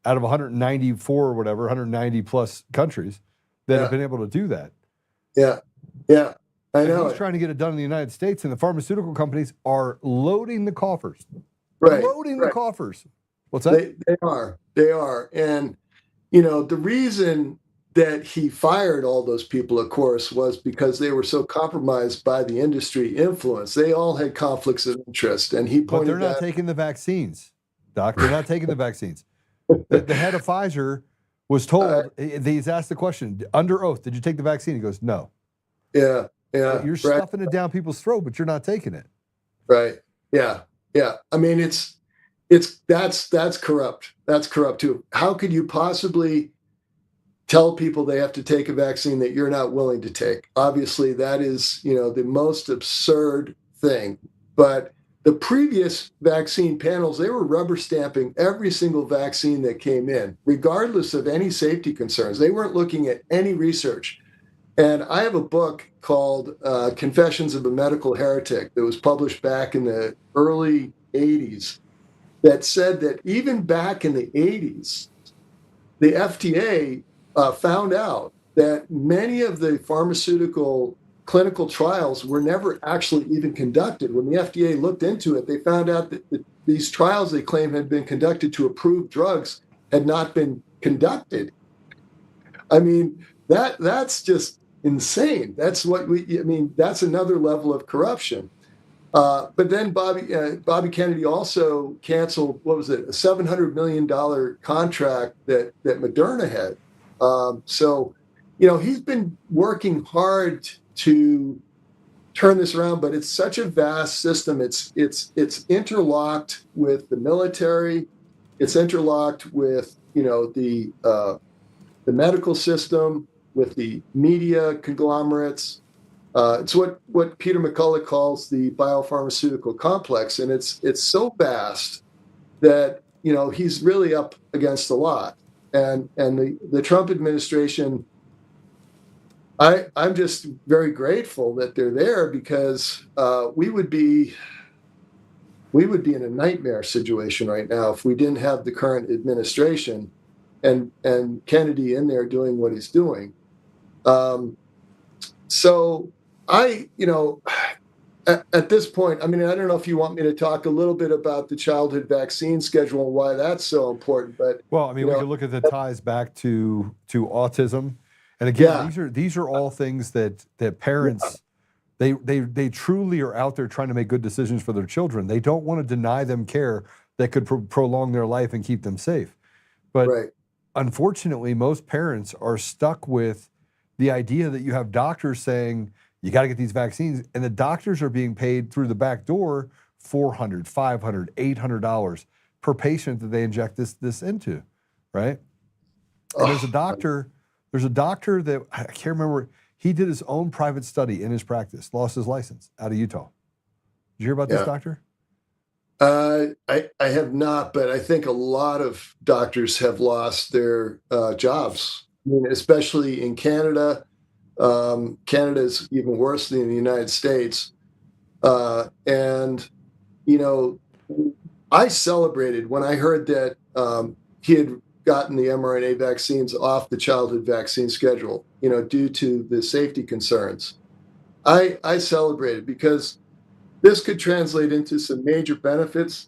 out of 194 or whatever, 190 plus countries that have been able to do that. Yeah. I know. He's trying to get it done in the United States, and the pharmaceutical companies are loading the coffers. The coffers. What's that? They are. And, the reason that he fired all those people, of course, was because they were so compromised by the industry influence. They all had conflicts of interest. And he pointed But they're not taking the vaccines, Doc. They're not taking the vaccines. The head of Pfizer was told, he's asked the question, under oath, did you take the vaccine? He goes, no. Yeah. You're stuffing it down people's throat, but you're not taking it. Right. Yeah. I mean, that's corrupt. That's corrupt too. How could you possibly tell people they have to take a vaccine that you're not willing to take? Obviously, that is, the most absurd thing. But the previous vaccine panels, they were rubber stamping every single vaccine that came in, regardless of any safety concerns. They weren't looking at any research. And I have a book called Confessions of a Medical Heretic that was published back in the early 80s that said that even back in the 80s, the FDA found out that many of the pharmaceutical clinical trials were never actually even conducted. When the FDA looked into it, they found out that these trials they claim had been conducted to approve drugs had not been conducted. I mean, that's just insane. That's that's another level of corruption. But then Bobby Kennedy also canceled, what was it, a $700 million contract that Moderna had. So, he's been working hard to turn this around, but it's such a vast system. It's interlocked with the military. It's interlocked with, the medical system, with the media conglomerates. It's what Peter McCullough calls the biopharmaceutical complex, and it's so vast that he's really up against a lot. And the Trump administration, I'm just very grateful that they're there, because we would be in a nightmare situation right now if we didn't have the current administration and Kennedy in there doing what he's doing. So at this point, I mean, I don't know if you want me to talk a little bit about the childhood vaccine schedule and why that's so important, but well, I mean, we could look at the ties back to autism, and again, these are all things that parents they truly are out there trying to make good decisions for their children. They don't want to deny them care that could prolong their life and keep them safe, but unfortunately, most parents are stuck with the idea that you have doctors saying you got to get these vaccines, and the doctors are being paid through the back door $400, $500, $800 per patient that they inject this into, right? And there's a doctor that I can't remember. He did his own private study in his practice, lost his license out of Utah. Did you hear about this doctor? I have not, but I think a lot of doctors have lost their jobs. I mean, especially in Canada. Canada is even worse than the United States. And, I celebrated when I heard that he had gotten the mRNA vaccines off the childhood vaccine schedule, due to the safety concerns. I celebrated because this could translate into some major benefits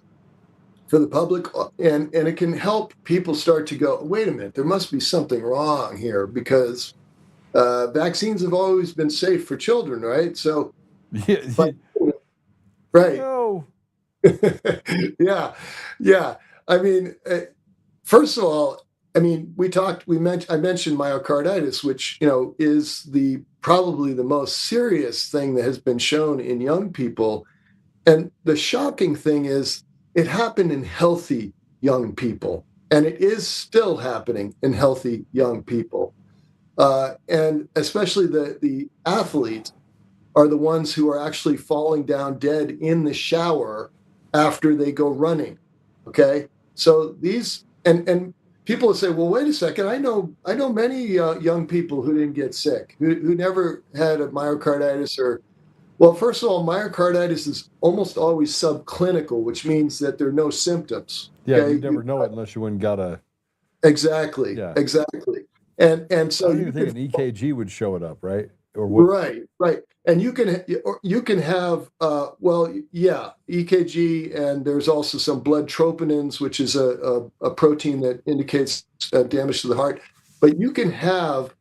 for the public, and it can help people start to go, wait a minute, there must be something wrong here, because vaccines have always been safe for children, right? So, right. No. Yeah. I mean, first of all, I mentioned myocarditis, which, is probably the most serious thing that has been shown in young people. And the shocking thing is it happened in healthy young people, and it is still happening in healthy young people. And especially the athletes are the ones who are actually falling down dead in the shower after they go running. Okay. So these, and people will say, well, wait a second. I know many young people who didn't get sick, who never had a myocarditis well, first of all, myocarditis is almost always subclinical, which means that there are no symptoms. Yeah. Okay? You never know it unless you went and got a. Exactly. Yeah. Exactly. And so I don't even think an EKG would show it up, right? Or what? Right. And you can have EKG, and there's also some blood troponins, which is a protein that indicates damage to the heart. But you can have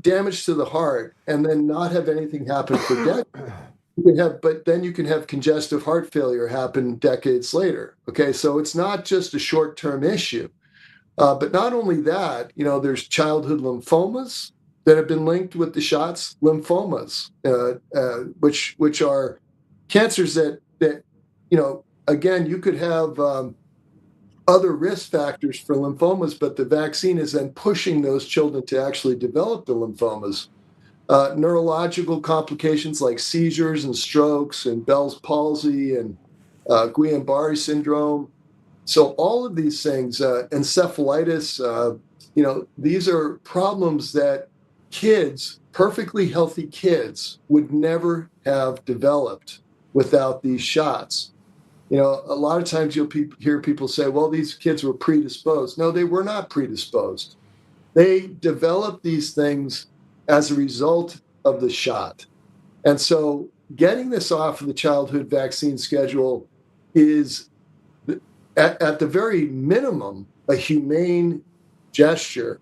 damage to the heart and then not have anything happen for decades. But then you can have congestive heart failure happen decades later. Okay, so it's not just a short-term issue. But not only that, there's childhood lymphomas that have been linked with the shots, lymphomas, which are cancers that again, you could have other risk factors for lymphomas, but the vaccine is then pushing those children to actually develop the lymphomas. Neurological complications like seizures and strokes and Bell's palsy and Guillain-Barré syndrome. So all of these things, encephalitis, these are problems that kids, perfectly healthy kids, would never have developed without these shots. A lot of times you'll hear people say, well, these kids were predisposed. No, they were not predisposed. They developed these things as a result of the shot. And so getting this off of the childhood vaccine schedule is, at the very minimum, a humane gesture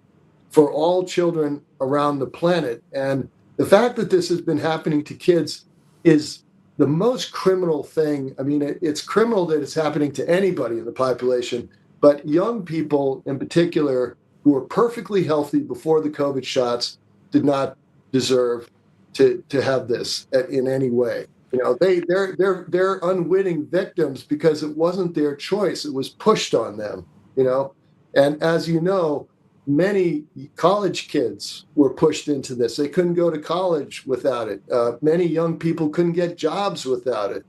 for all children around the planet. And the fact that this has been happening to kids is the most criminal thing. I mean, it's criminal that it's happening to anybody in the population, but young people in particular who were perfectly healthy before the COVID shots did not deserve to have this in any way. You know, they're unwitting victims because it wasn't their choice. It was pushed on them, you know. And as you know, many college kids were pushed into this. They couldn't go to college without it. Many young people couldn't get jobs without it.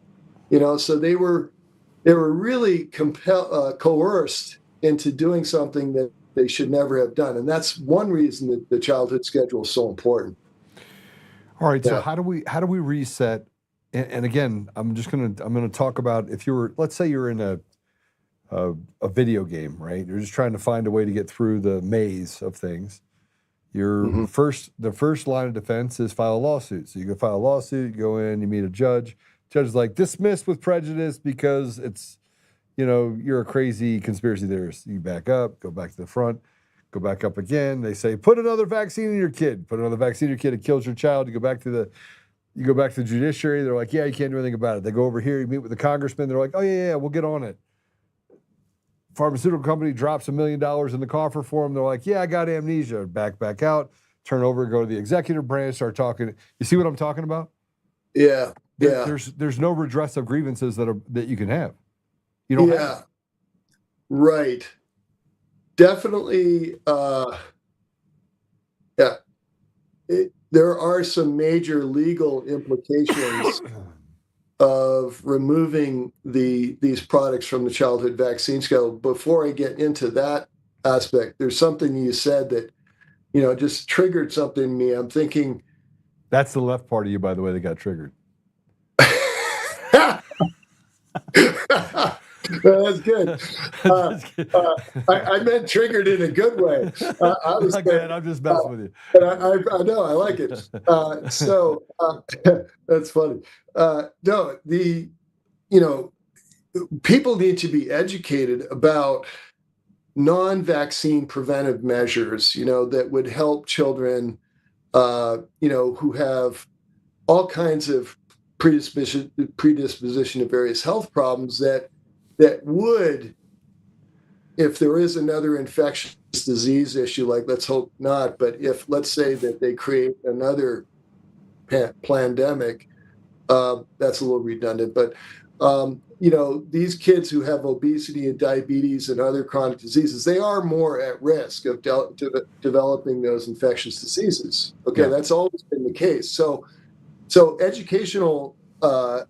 You know, so they were really coerced into doing something that they should never have done. And that's one reason that the childhood schedule is so important. All right. So how do we reset? And again, I'm gonna talk about, if you were, let's say you're in a video game, right? You're just trying to find a way to get through the maze of things. The first line of defense is file a lawsuit. So you go file a lawsuit, you go in, you meet a judge. Judge is like, dismissed with prejudice because it's, you know, you're a crazy conspiracy theorist. You back up, go back to the front, go back up again. They say, put another vaccine in your kid. Put another vaccine in your kid. It kills your child. You go back to the judiciary. They're like, yeah, you can't do anything about it. They go over here, you meet with the congressman. They're like, oh, yeah, we'll get on it. Pharmaceutical company drops $1 million in the coffer for them. They're like, yeah, I got amnesia. Back out, turn over, go to the executive branch, start talking. You see what I'm talking about? Yeah. There's no redress of grievances that you can have. You don't have it. Right. Definitely. There are some major legal implications of removing these products from the childhood vaccine schedule. Before I get into that aspect, there's something you said that, you know, just triggered something in me. I'm thinking. That's the left part of you, by the way, that got triggered. That's good. I meant triggered in a good way. I'm just messing with you. But I know, I like it. That's funny. People need to be educated about non-vaccine preventive measures, you know, that would help children, who have all kinds of predisposition to various health problems that would, if there is another infectious disease issue, like let's hope not, but if let's say that they create another pandemic, that's a little redundant, but these kids who have obesity and diabetes and other chronic diseases, they are more at risk of developing those infectious diseases. Okay, That's always been the case. So educational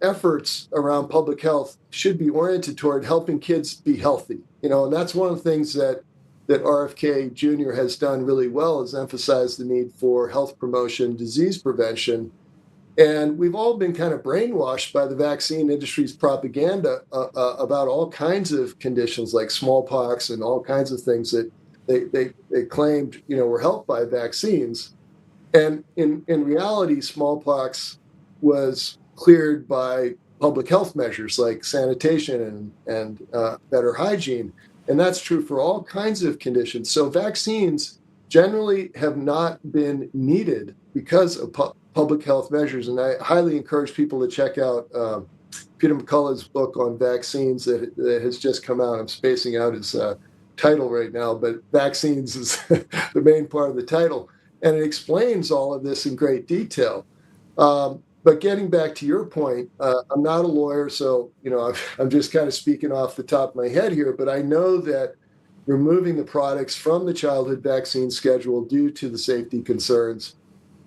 efforts around public health should be oriented toward helping kids be healthy. You know, and that's one of the things that RFK Jr. has done really well, is emphasize the need for health promotion, disease prevention. And we've all been kind of brainwashed by the vaccine industry's propaganda about all kinds of conditions like smallpox and all kinds of things that they claimed, were helped by vaccines. And in reality, smallpox was cleared by public health measures like sanitation and better hygiene. And that's true for all kinds of conditions. So vaccines generally have not been needed because of public health measures. And I highly encourage people to check out Peter McCullough's book on vaccines that has just come out. I'm spacing out his title right now, but vaccines is the main part of the title. And it explains all of this in great detail. But getting back to your point, I'm not a lawyer, so I'm just kind of speaking off the top of my head here. But I know that removing the products from the childhood vaccine schedule due to the safety concerns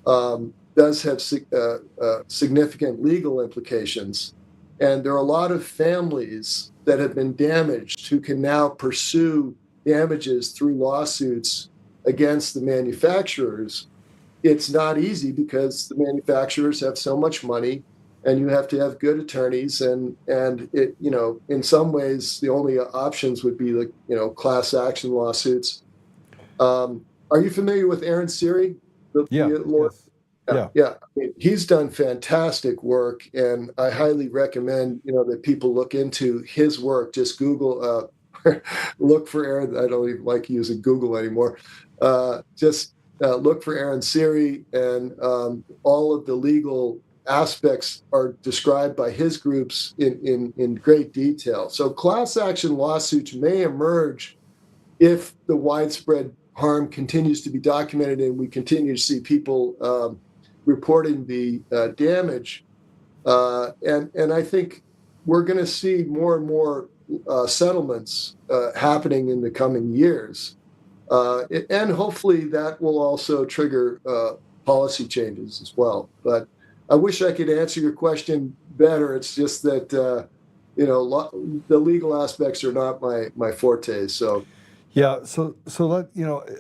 does have significant legal implications. And there are a lot of families that have been damaged who can now pursue damages through lawsuits against the manufacturers. It's not easy because the manufacturers have so much money, and you have to have good attorneys. And it, in some ways, the only options would be class action lawsuits. Are you familiar with Aaron Siri? Yes. Yeah. I mean, he's done fantastic work, and I highly recommend, that people look into his work. Just Google, look for Aaron. I don't even like using Google anymore. Just look for Aaron Siri, and all of the legal aspects are described by his groups in great detail. So class action lawsuits may emerge if the widespread harm continues to be documented and we continue to see people reporting the damage. And I think we're going to see more and more settlements happening in the coming years. And hopefully that will also trigger policy changes as well. But I wish I could answer your question better. It's just that, the legal aspects are not my forte. So. Yeah, so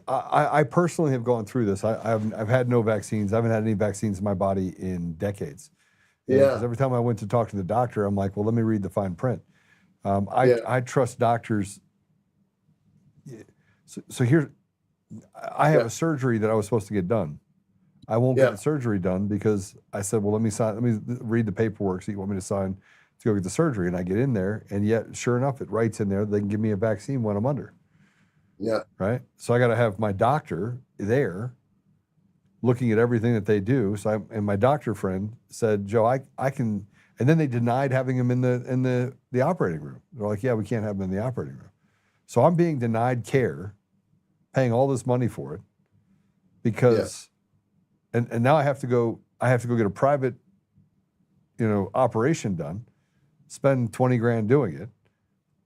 I personally have gone through this. I've had no vaccines. I haven't had any vaccines in my body in decades. Because every time I went to talk to the doctor, I'm like, well, let me read the fine print. I trust doctors. So here, I have a surgery that I was supposed to get done. I won't get the surgery done because I said, well, let me read the paperwork. So you want me to sign to go get the surgery? And I get in there, and yet, sure enough, it writes in there they can give me a vaccine when I'm under. Yeah. Right. So I got to have my doctor there looking at everything that they do. So and my doctor friend said, Joe, I can, and then they denied having him in the operating room. They're like, yeah, we can't have him in the operating room. So I'm being denied care, paying all this money for it because, and now I have to go get a private, operation done, spend 20 grand doing it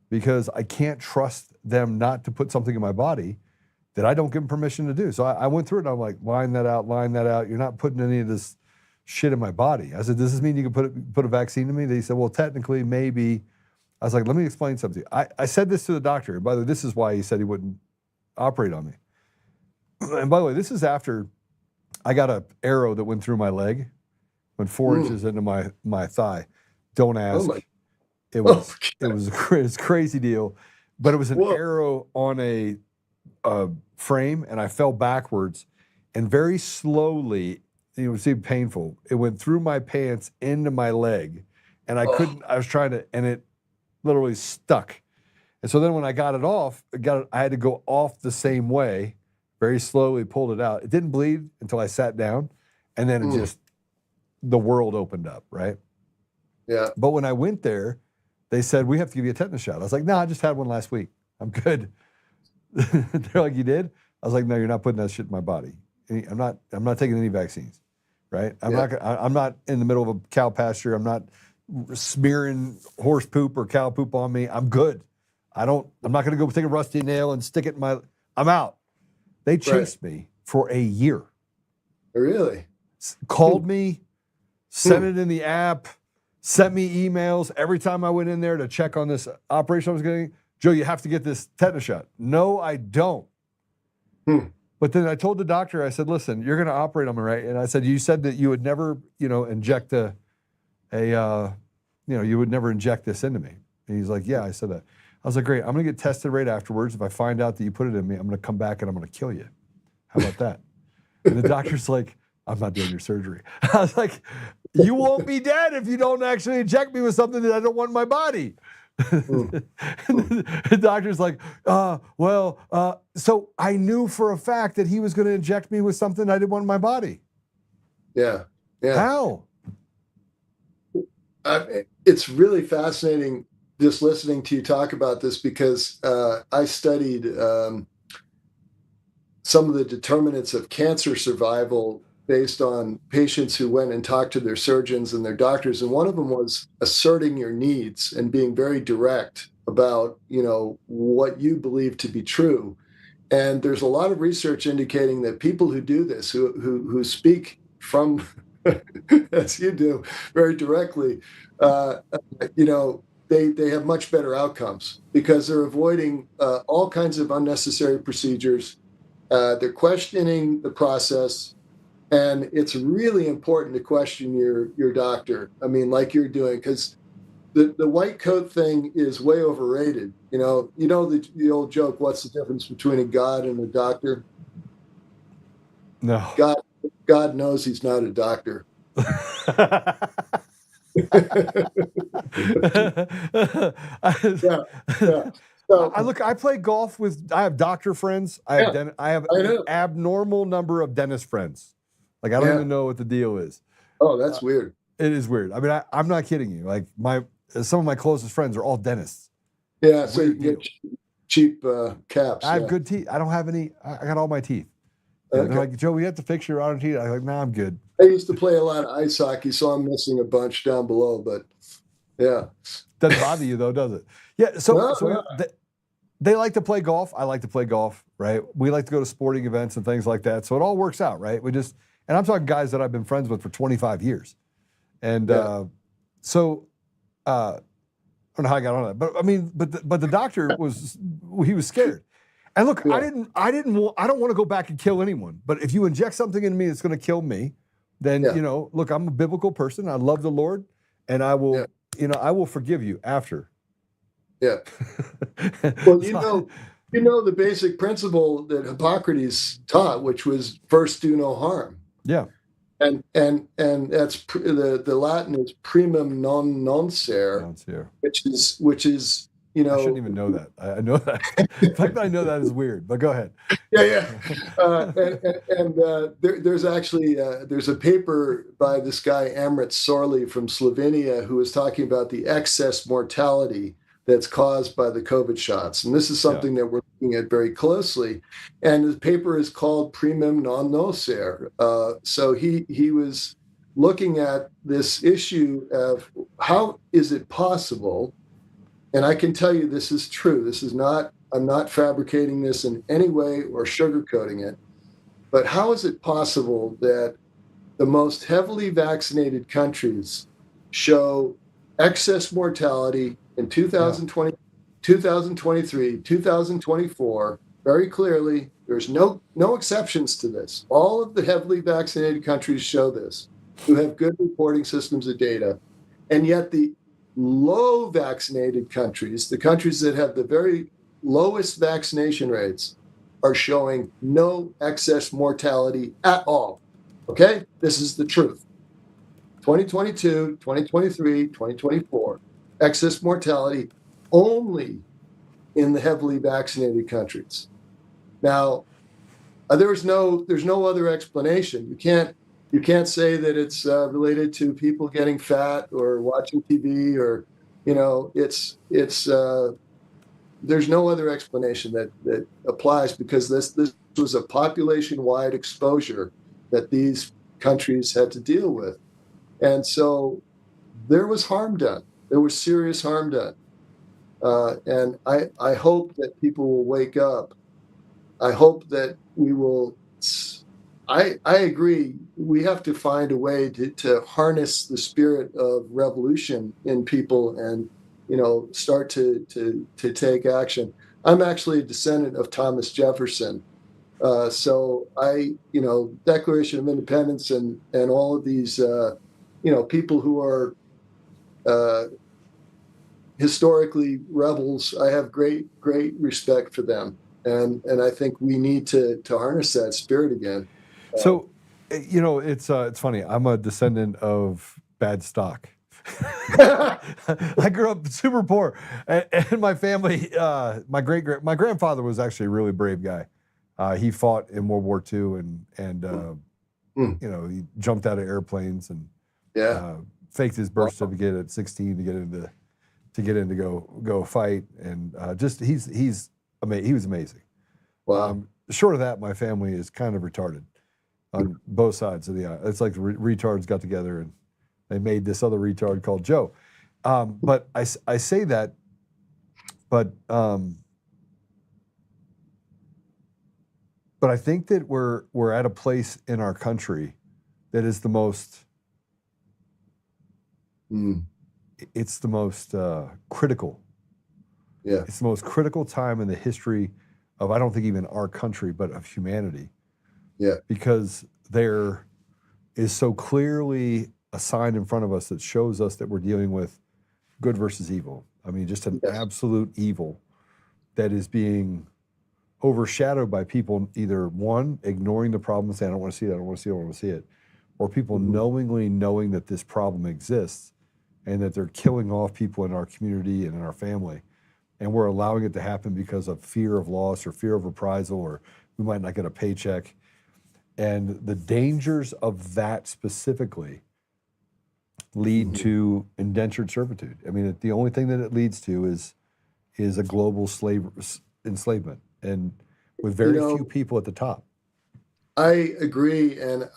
because I can't trust them not to put something in my body that I don't give them permission to do. So I went through it and I'm like, line that out. You're not putting any of this shit in my body. I said, does this mean you can put a vaccine in me? They said, well, technically, maybe. I was like, let me explain something. I said this to the doctor. By the way, this is why he said he wouldn't operate on me. And by the way, this is after I got an arrow that went through my leg, went 4 inches into my thigh. Don't ask. It was a crazy deal. But it was an arrow on a frame, and I fell backwards, and very slowly, it was painful. It went through my pants into my leg, and I couldn't. I was trying to, and it literally stuck. And so then when I got it off, I had to go off the same way, very slowly pulled it out. It didn't bleed until I sat down, and then the world opened up, right? Yeah. But when I went there, they said, we have to give you a tetanus shot. I was like, no, I just had one last week. I'm good. They're like, you did? I was like, no, you're not putting that shit in my body. I'm not taking any vaccines, right? I'm not in the middle of a cow pasture. I'm not smearing horse poop or cow poop on me. I'm good. I'm not going to go take a rusty nail and stick it in I'm out. They chased me for a year. Really? Called me, sent it in the app, sent me emails every time I went in there to check on this operation I was getting. Joe, you have to get this tetanus shot. No, I don't. But then I told the doctor, I said, listen, you're going to operate on me, right? And I said, you said that you would never, inject you would never inject this into me. And he's like, yeah, I said that. I was like, great, I'm going to get tested right afterwards. If I find out that you put it in me, I'm going to come back and I'm going to kill you. How about that? And the doctor's like, I'm not doing your surgery. I was like, you won't be dead if you don't actually inject me with something that I don't want in my body. The doctor's like, so I knew for a fact that he was going to inject me with something I didn't want in my body. Yeah. How? It's really fascinating just listening to you talk about this because I studied some of the determinants of cancer survival based on patients who went and talked to their surgeons and their doctors. And one of them was asserting your needs and being very direct about, what you believe to be true. And there's a lot of research indicating that people who do this, who speak from, as you do, very directly, they have much better outcomes because they're avoiding all kinds of unnecessary procedures. They're questioning the process. And it's really important to question your doctor. I mean, like you're doing, because the white coat thing is way overrated. The old joke, what's the difference between a God and a doctor? No. God knows he's not a doctor. Yeah. So, I play golf with. I have doctor friends. I have an abnormal number of dentist friends. Like I don't even know what the deal is. Oh, that's weird. It is weird. I mean, I'm not kidding you. Like some of my closest friends are all dentists. Yeah, so you can get cheap caps. I have good teeth. I don't have any. I got all my teeth. Okay. They're like, Joe, we have to fix your other teeth. I'm like, nah, I'm good. I used to play a lot of ice hockey, so I'm missing a bunch down below. But yeah, doesn't bother you though, does it? Yeah. They like to play golf. I like to play golf. Right. We like to go to sporting events and things like that. So it all works out, right? And I'm talking guys that I've been friends with for 25 years. And I don't know how I got on that, but I mean, but the doctor he was scared. And look, I don't want to go back and kill anyone. But if you inject something in me that's going to kill me, then look, I'm a biblical person. I love the Lord, and I will, I will forgive you after. Yeah. Well, you know the basic principle that Hippocrates taught, which was first do no harm. Yeah. And that's the Latin is primum non nocere, which is I shouldn't even know that. I know that. The fact that I know that is weird. But go ahead. Yeah. There's actually there's a paper by this guy Amrit Sorley from Slovenia who is talking about the excess mortality that's caused by the COVID shots. And this is something that we're looking at very closely. And the paper is called Primum non nocere. So he was looking at this issue of how is it possible, and I can tell you this is true. I'm not fabricating this in any way or sugarcoating it, but how is it possible that the most heavily vaccinated countries show excess mortality in 2020, 2023, 2024, very clearly? There's no exceptions to this. All of the heavily vaccinated countries show this, who have good reporting systems of data. And yet the low vaccinated countries, the countries that have the very lowest vaccination rates, are showing no excess mortality at all. Okay? This is the truth. 2022, 2023, 2024. Excess mortality only in the heavily vaccinated countries. Now, there's no other explanation. You can't say that it's related to people getting fat or watching TV or there's no other explanation that applies, because this was a population-wide exposure that these countries had to deal with, and so there was harm done. There was serious harm done. And I hope that people will wake up. I hope that we will. I agree. We have to find a way to harness the spirit of revolution in people and, start to take action. I'm actually a descendant of Thomas Jefferson. So Declaration of Independence and all of these, people who are historically rebels, I have great respect for them, and I think we need to harness that spirit again. So, it's funny. I'm a descendant of bad stock. I grew up super poor, and my family, my grandfather was actually a really brave guy. He fought in World War II, and he jumped out of airplanes and faked his birth certificate at 16 to get in to go fight, and he was amazing. Wow. Short of that, my family is kind of retarded on both sides of the aisle. It's like retards got together and they made this other retard called Joe. But I say that, but I think that we're at a place in our country that is the most. It's the most critical. Yeah. It's the most critical time in the history of, I don't think even our country, but of humanity. Yeah. Because there is so clearly a sign in front of us that shows us that we're dealing with good versus evil. I mean, just an absolute evil that is being overshadowed by people either one, ignoring the problem and saying, I don't want to see it, I don't want to see it, I don't want to see it, or people knowingly knowing that this problem exists and that they're killing off people in our community and in our family. And we're allowing it to happen because of fear of loss or fear of reprisal, or we might not get a paycheck. And the dangers of that specifically lead to indentured servitude. I mean, the only thing that it leads to is a global enslavement, and with very few people at the top. I agree, and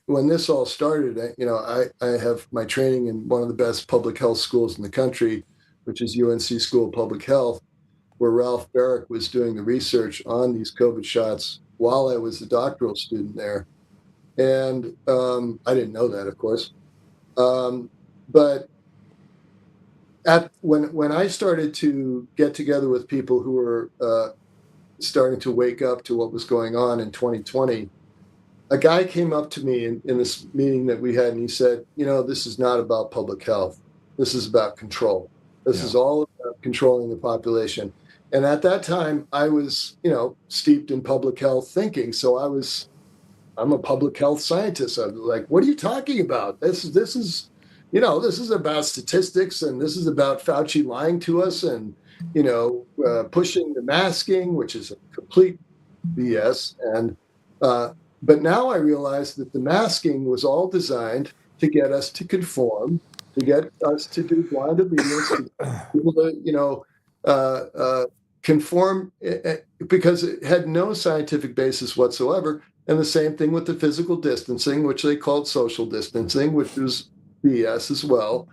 when this all started, I have my training in one of the best public health schools in the country, which is UNC School of Public Health, where Ralph Barrick was doing the research on these COVID shots while I was a doctoral student there. And I didn't know that, of course. But when I started to get together with people who were starting to wake up to what was going on in 2020, a guy came up to me in this meeting that we had, and he said, this is not about public health. This is about control. This is all about controlling the population. And at that time, I was, steeped in public health thinking. So I'm a public health scientist. I was like, what are you talking about? This is about statistics, and this is about Fauci lying to us, and, pushing the masking, which is a complete BS. And, but now I realize that the masking was all designed to get us to conform, to get us to do blind obedience, to people to, conform, because it had no scientific basis whatsoever. And the same thing with the physical distancing, which they called social distancing, which was BS as well.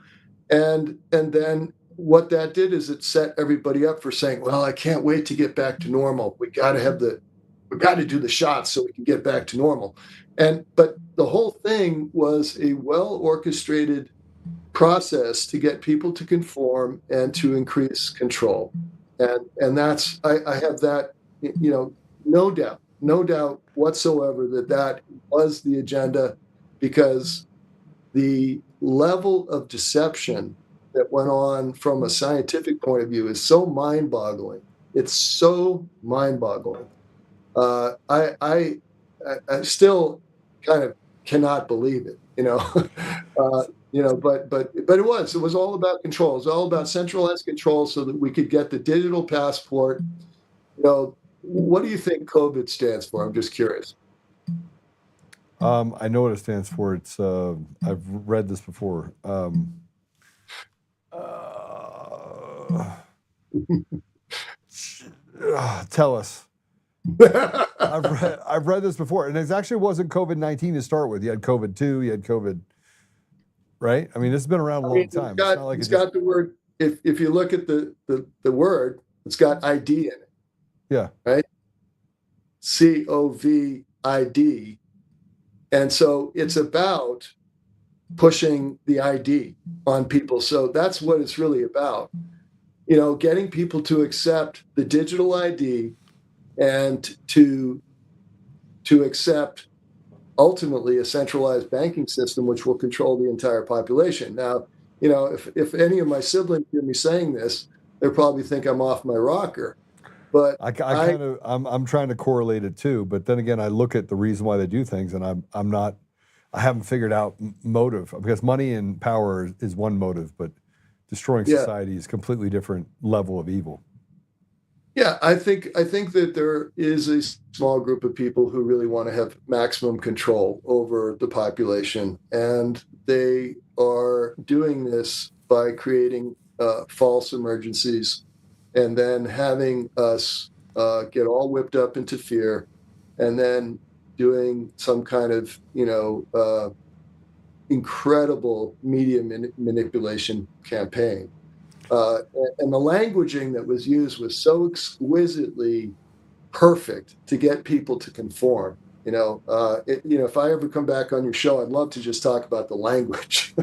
And then what that did is it set everybody up for saying, well, I can't wait to get back to normal. We got to do the shots so we can get back to normal. But the whole thing was a well-orchestrated process to get people to conform and to increase control. And that's, I have that, no doubt whatsoever that was the agenda, because the level of deception that went on from a scientific point of view is so mind-boggling. It's so mind-boggling. I still kind of cannot believe it, but it was all about control. It was all about centralized control so that we could get the digital passport. What do you think COVID stands for? I'm just curious. I know what it stands for. It's I've read this before. Tell us. I've read this before, and it actually wasn't COVID-19 to start with. You had COVID-2, you had COVID, right? I mean, this has been around a long time. It's got the word. If you look at the word, it's got ID in it. Yeah. Right. COVID. And so it's about pushing the ID on people. So that's what it's really about. Getting people to accept the digital ID and to accept ultimately a centralized banking system, which will control the entire population. Now, if any of my siblings hear me saying this, they'll probably think I'm off my rocker. But I'm trying to correlate it too. But then again, I look at the reason why they do things, and I haven't figured out motive, because money and power is one motive, but destroying society is a completely different level of evil. Yeah, I think that there is a small group of people who really want to have maximum control over the population, and they are doing this by creating false emergencies, and then having us get all whipped up into fear, and then doing some kind of incredible media manipulation campaign. And the languaging that was used was so exquisitely perfect to get people to conform. If I ever come back on your show, I'd love to just talk about the language.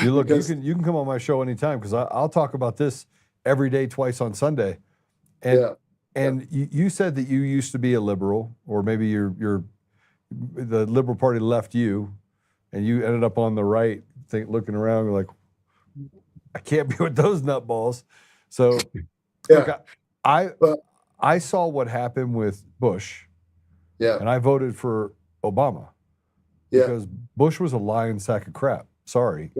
You can come on my show anytime, because I'll talk about this every day, twice on Sunday. And you said that you used to be a liberal, or maybe the Liberal Party left you, and you ended up on the right, looking around, you're like, I can't be with those nutballs. So look, I saw what happened with Bush, and I voted for Obama because Bush was a lying sack of crap. Sorry,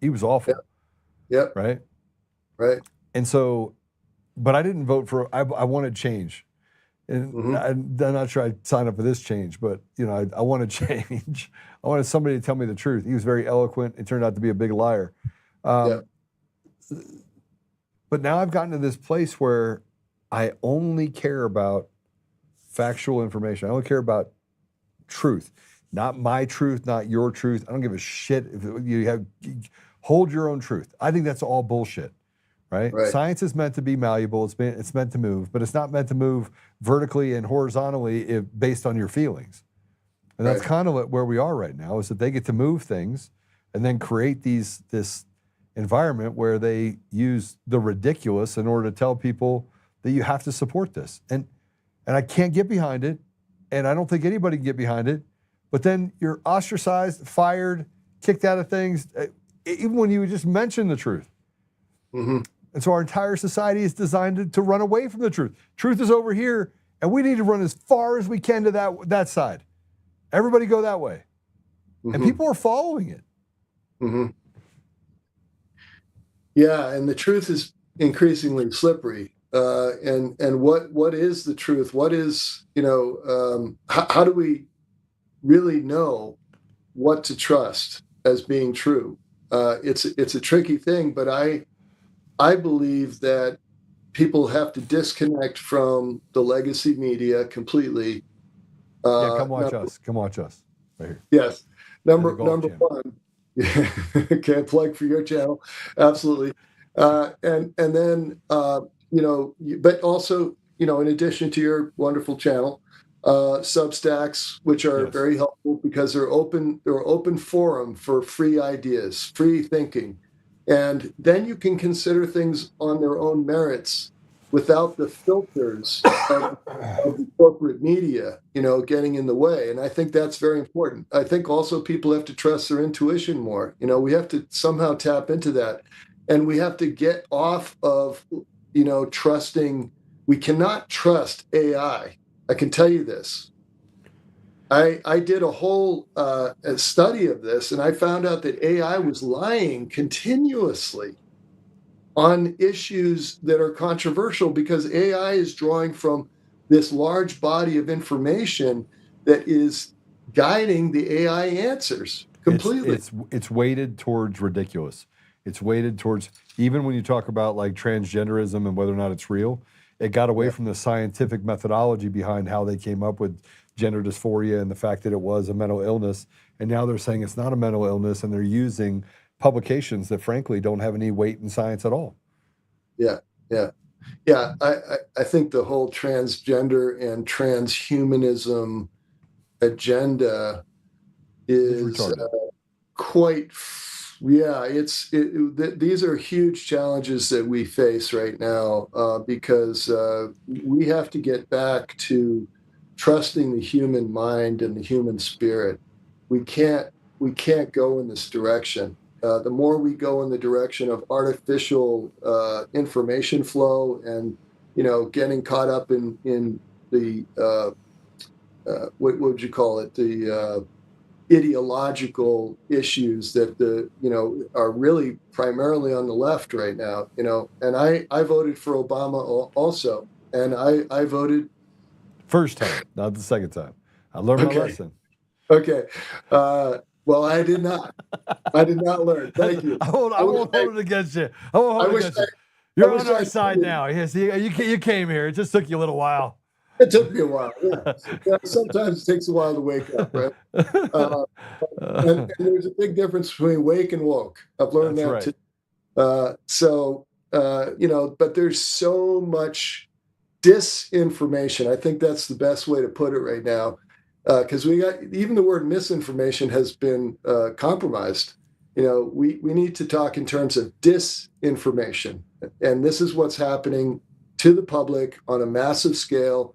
he was awful. Yep. Right. And so, but I didn't vote for. I wanted change, and I'm not sure I'd sign up for this change, but I wanted change. I wanted somebody to tell me the truth. He was very eloquent. It turned out to be a big liar. But now I've gotten to this place where I only care about factual information. I only care about truth, not my truth, not your truth. I don't give a shit if you hold your own truth. I think that's all bullshit, right? Science is meant to be malleable. It's meant to move, but it's not meant to move vertically and horizontally based on your feelings. And that's kind of where we are right now, is that they get to move things and then create this environment where they use the ridiculous in order to tell people that you have to support this. And I can't get behind it, and I don't think anybody can get behind it, but then you're ostracized, fired, kicked out of things, even when you just mention the truth. And so our entire society is designed to run away from the truth. Truth is over here, and we need to run as far as we can to that side. Everybody go that way. And people are following it. Yeah, and the truth is increasingly slippery. And what is the truth? What is, how do we really know what to trust as being true? It's a tricky thing, but I believe that people have to disconnect from the legacy media completely. Come watch us. Come watch us right here. Yes. Number one. Can't plug for your channel. Absolutely. And then, but also, in addition to your wonderful channel, Substacks, which are very helpful because they're open forum for free ideas, free thinking. And then you can consider things on their own merits without the filters of the corporate media, getting in the way. And I think that's very important. I think also people have to trust their intuition more. We have to somehow tap into that. And we have to get off of, trusting. We cannot trust AI. I can tell you this. I did a whole study of this, and I found out that AI was lying continuously on issues that are controversial because AI is drawing from this large body of information that is guiding the AI answers completely. It's weighted towards ridiculous. It's weighted towards, even when you talk about like transgenderism and whether or not it's real, it got away from the scientific methodology behind how they came up with gender dysphoria and the fact that it was a mental illness. And now they're saying it's not a mental illness, and they're using publications that frankly don't have any weight in science at all. Yeah. I think the whole transgender and transhumanism agenda is quite. These are huge challenges that we face right now because we have to get back to trusting the human mind and the human spirit. We can't go in this direction. The more we go in the direction of artificial information flow and getting caught up in the what would you call it, the ideological issues that are really primarily on the left right now, and I voted for Obama also, and I voted first time, not the second time. I learned my lesson. Okay. Well, I did not learn. Thank you. I won't hold it against you. I won't hold it against you. You're on our side now. Yes, you came here. It just took you a little while. It took me a while. Yeah. Sometimes it takes a while to wake up, right? And there's a big difference between wake and woke. I've learned that too. But there's so much disinformation. I think that's the best way to put it right now, because we got even the word misinformation has been compromised. We need to talk in terms of disinformation, and this is what's happening to the public on a massive scale.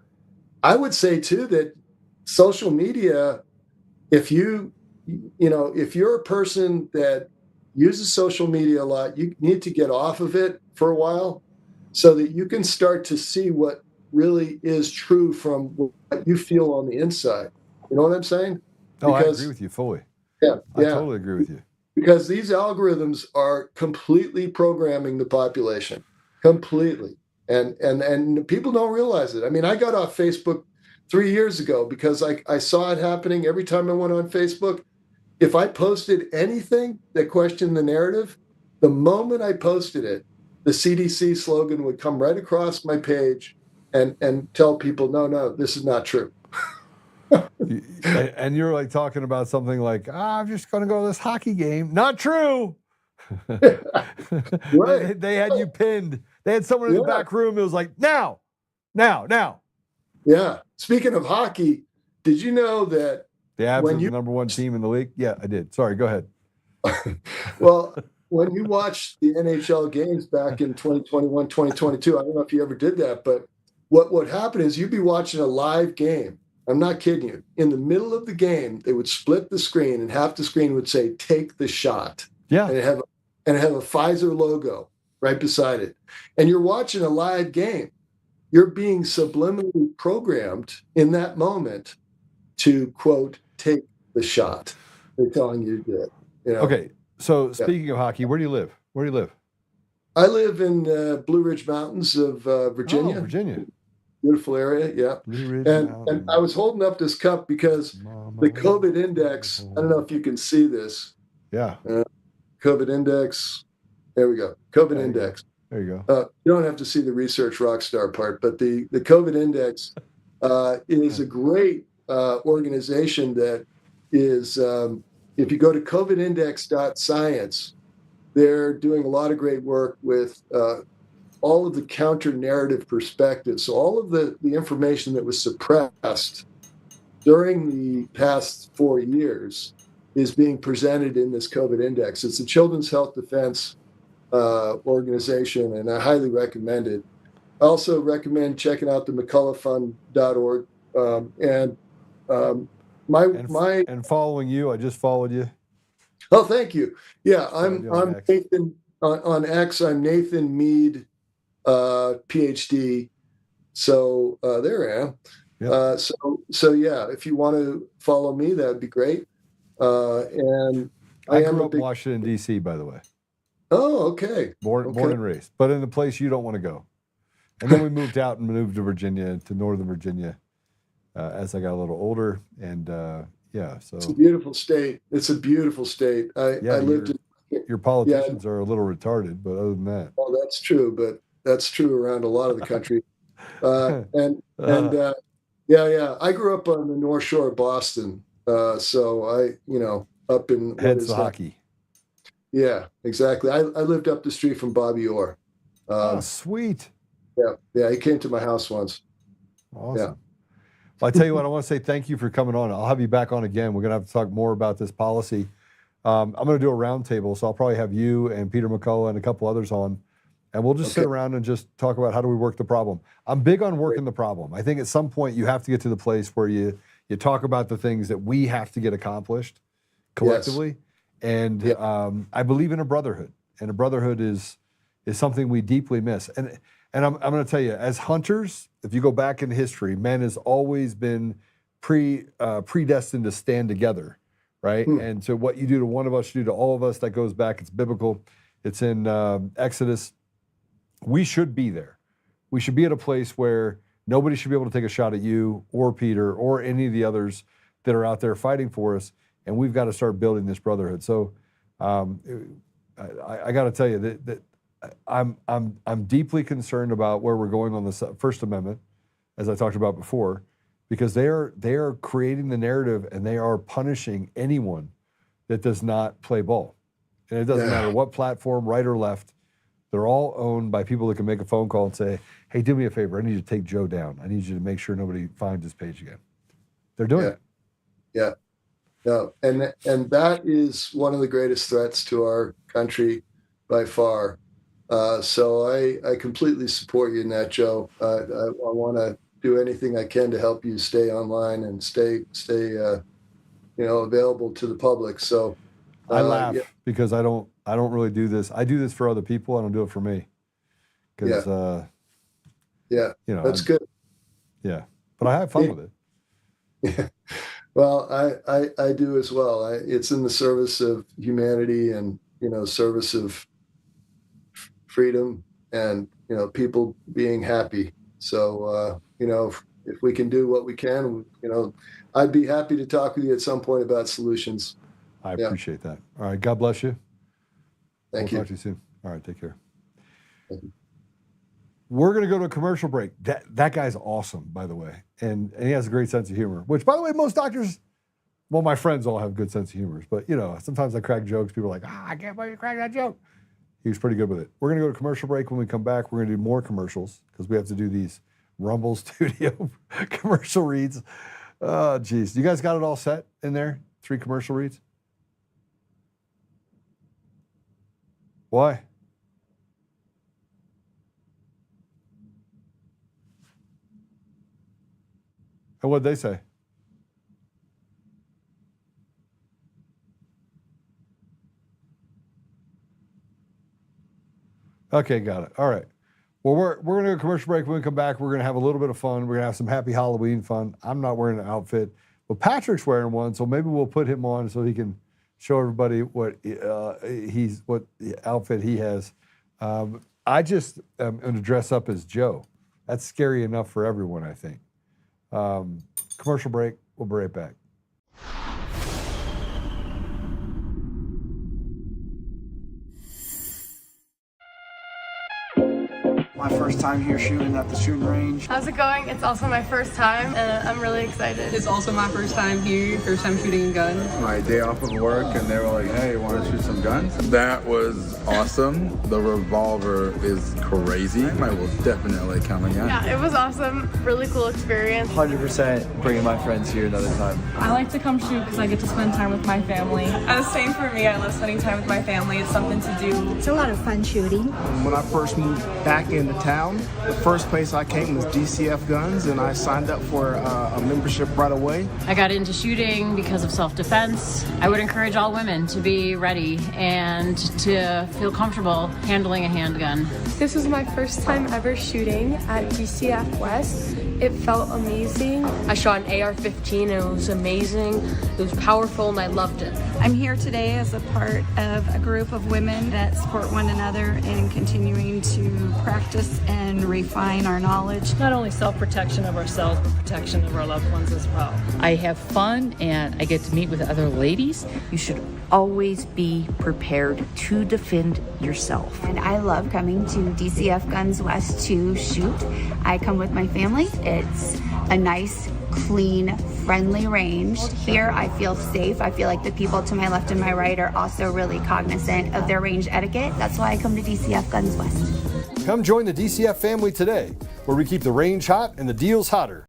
I would say too that social media, if you're a person that uses social media a lot, you need to get off of it for a while so that you can start to see what really is true from what you feel on the inside. You know what I'm saying? Oh, I agree with you fully. Yeah, I totally agree with you. Because these algorithms are completely programming the population, completely, and people don't realize it. I mean, I got off Facebook 3 years ago because I saw it happening every time I went on Facebook. If I posted anything that questioned the narrative, the moment I posted it, the CDC slogan would come right across my page and tell people, no, this is not true. And you're like talking about something like, I'm just going to go to this hockey game. Not true. Right. They had you pinned. They had someone in the back room. It was like, now. Yeah. Speaking of hockey, did you know that the Avs are the number one team in the league? Yeah, I did. Sorry, go ahead. Well, when you watched the NHL games back in 2021, 2022, I don't know if you ever did that, but what would happen is you'd be watching a live game. I'm not kidding you. In the middle of the game, they would split the screen, and half the screen would say, "Take the shot." Yeah. And it have a Pfizer logo right beside it. And you're watching a live game. You're being subliminally programmed in that moment to, quote, take the shot. They're telling you to do it. You know? Okay. So speaking of hockey, where do you live? I live in Blue Ridge Mountains of Virginia. Oh, Virginia. Beautiful area, yeah. And I was holding up this cup because the COVID index, I don't know if you can see this. Yeah. COVID index, there we go. COVID index. There you go. You don't have to see the research rock star part, but the COVID index is a great organization that is, if you go to covidindex.science, they're doing a lot of great work with all of the counter-narrative perspectives. So all of the information that was suppressed during the past 4 years is being presented in this COVID index. It's a Children's Health Defense organization, and I highly recommend it. I also recommend checking out the McCulloughFund.org. And following you, I just followed you. Oh, thank you. Yeah, I'm Nathan on X. I'm Nathan Mead, PhD. So there I am. Yep. So yeah, if you want to follow me, that would be great. And I grew up in Washington, D.C., by the way. Oh, okay. Born and raised, but in a place you don't want to go. And then we moved out and moved to Virginia, to Northern Virginia, as I got a little older. And yeah, so it's a beautiful state. It's a beautiful state. I lived in. Your politicians are a little retarded, but other than that. Well, that's true, but that's true around a lot of the country. Yeah. I grew up on the North Shore of Boston, so I, up in heads the hockey. Yeah, exactly. I lived up the street from Bobby Orr. Oh, sweet. Yeah, he came to my house once. Awesome. Yeah. Well, I tell you what, I want to say thank you for coming on. I'll have you back on again. We're going to have to talk more about this policy. I'm going to do a roundtable, so I'll probably have you and Peter McCullough and a couple others on, and we'll just sit around and just talk about how do we work the problem. I'm big on working the problem. I think at some point you have to get to the place where you talk about the things that we have to get accomplished collectively. Yes. And I believe in a brotherhood, and a brotherhood is something we deeply miss. And I'm going to tell you, as hunters, if you go back in history, man has always been predestined to stand together, right? And so what you do to one of us, you do to all of us. That goes back. It's biblical. It's in Exodus. We should be there. We should be at a place where nobody should be able to take a shot at you or Peter or any of the others that are out there fighting for us. And we've got to start building this brotherhood. So I got to tell you that I'm deeply concerned about where we're going on the First Amendment, as I talked about before, because they are creating the narrative and they are punishing anyone that does not play ball. And it doesn't matter what platform, right or left. They're all owned by people that can make a phone call and say, "Hey, do me a favor. I need you to take Joe down. I need you to make sure nobody finds his page again." They're doing it. Yeah. No, and that is one of the greatest threats to our country by far. So I completely support you in that, Joe. I want to do anything I can to help you stay online and stay available to the public. So I laugh because I don't really do this. I do this for other people. I don't do it for me. Because that's good. Yeah, but I have fun with it. Yeah. Well, I do as well. It's in the service of humanity and, service of freedom and, people being happy. So, if we can do what we can, I'd be happy to talk with you at some point about solutions. I appreciate that. All right. God bless you. Thank you. Talk to you soon. All right. Take care. We're going to go to a commercial break. That guy's awesome, by the way. And he has a great sense of humor, which, by the way, most doctors, well, my friends all have a good sense of humor. But, sometimes I crack jokes. People are like, I can't believe you cracked that joke. He was pretty good with it. We're going to go to commercial break. When we come back, we're going to do more commercials because we have to do these Rumble Studio commercial reads. Oh, geez. You guys got it all set in there? 3 commercial reads? Why? And what'd they say? Okay, got it. All right. Well, we're going to go to commercial break. When we come back, we're going to have a little bit of fun. We're going to have some happy Halloween fun. I'm not wearing an outfit, but Patrick's wearing one, so maybe we'll put him on so he can show everybody what outfit he has. I just am going to dress up as Joe. That's scary enough for everyone, I think. Commercial break. We'll be right back. My first time here shooting at the shooting range. How's it going? It's also my first time, and I'm really excited. It's also my first time here, first time shooting guns. My day off of work, and they were like, hey, you want to shoot some guns? That was awesome. The revolver is crazy. I will definitely come again. Yeah, it was awesome. Really cool experience. 100% bringing my friends here another time. I like to come shoot because I get to spend time with my family. Same for me. I love spending time with my family. It's something to do. It's a lot of fun shooting. When I first moved back into town, the first place I came was DCF Guns, and I signed up for a membership right away. I got into shooting because of self-defense. I would encourage all women to be ready and to feel comfortable handling a handgun. This was my first time ever shooting at DCF West. It felt amazing. I shot an AR-15 and it was amazing. It was powerful and I loved it. I'm here today as a part of a group of women that support one another in continuing to practice and refine our knowledge. Not only self-protection of ourselves, but protection of our loved ones as well. I have fun and I get to meet with other ladies. You should always be prepared to defend yourself. And I love coming to DCF Guns West to shoot. I come with my family. It's a nice, clean, friendly range. Here I feel safe. I feel like the people to my left and my right are also really cognizant of their range etiquette. That's why I come to DCF Guns West. Come join the DCF family today, where we keep the range hot and the deals hotter.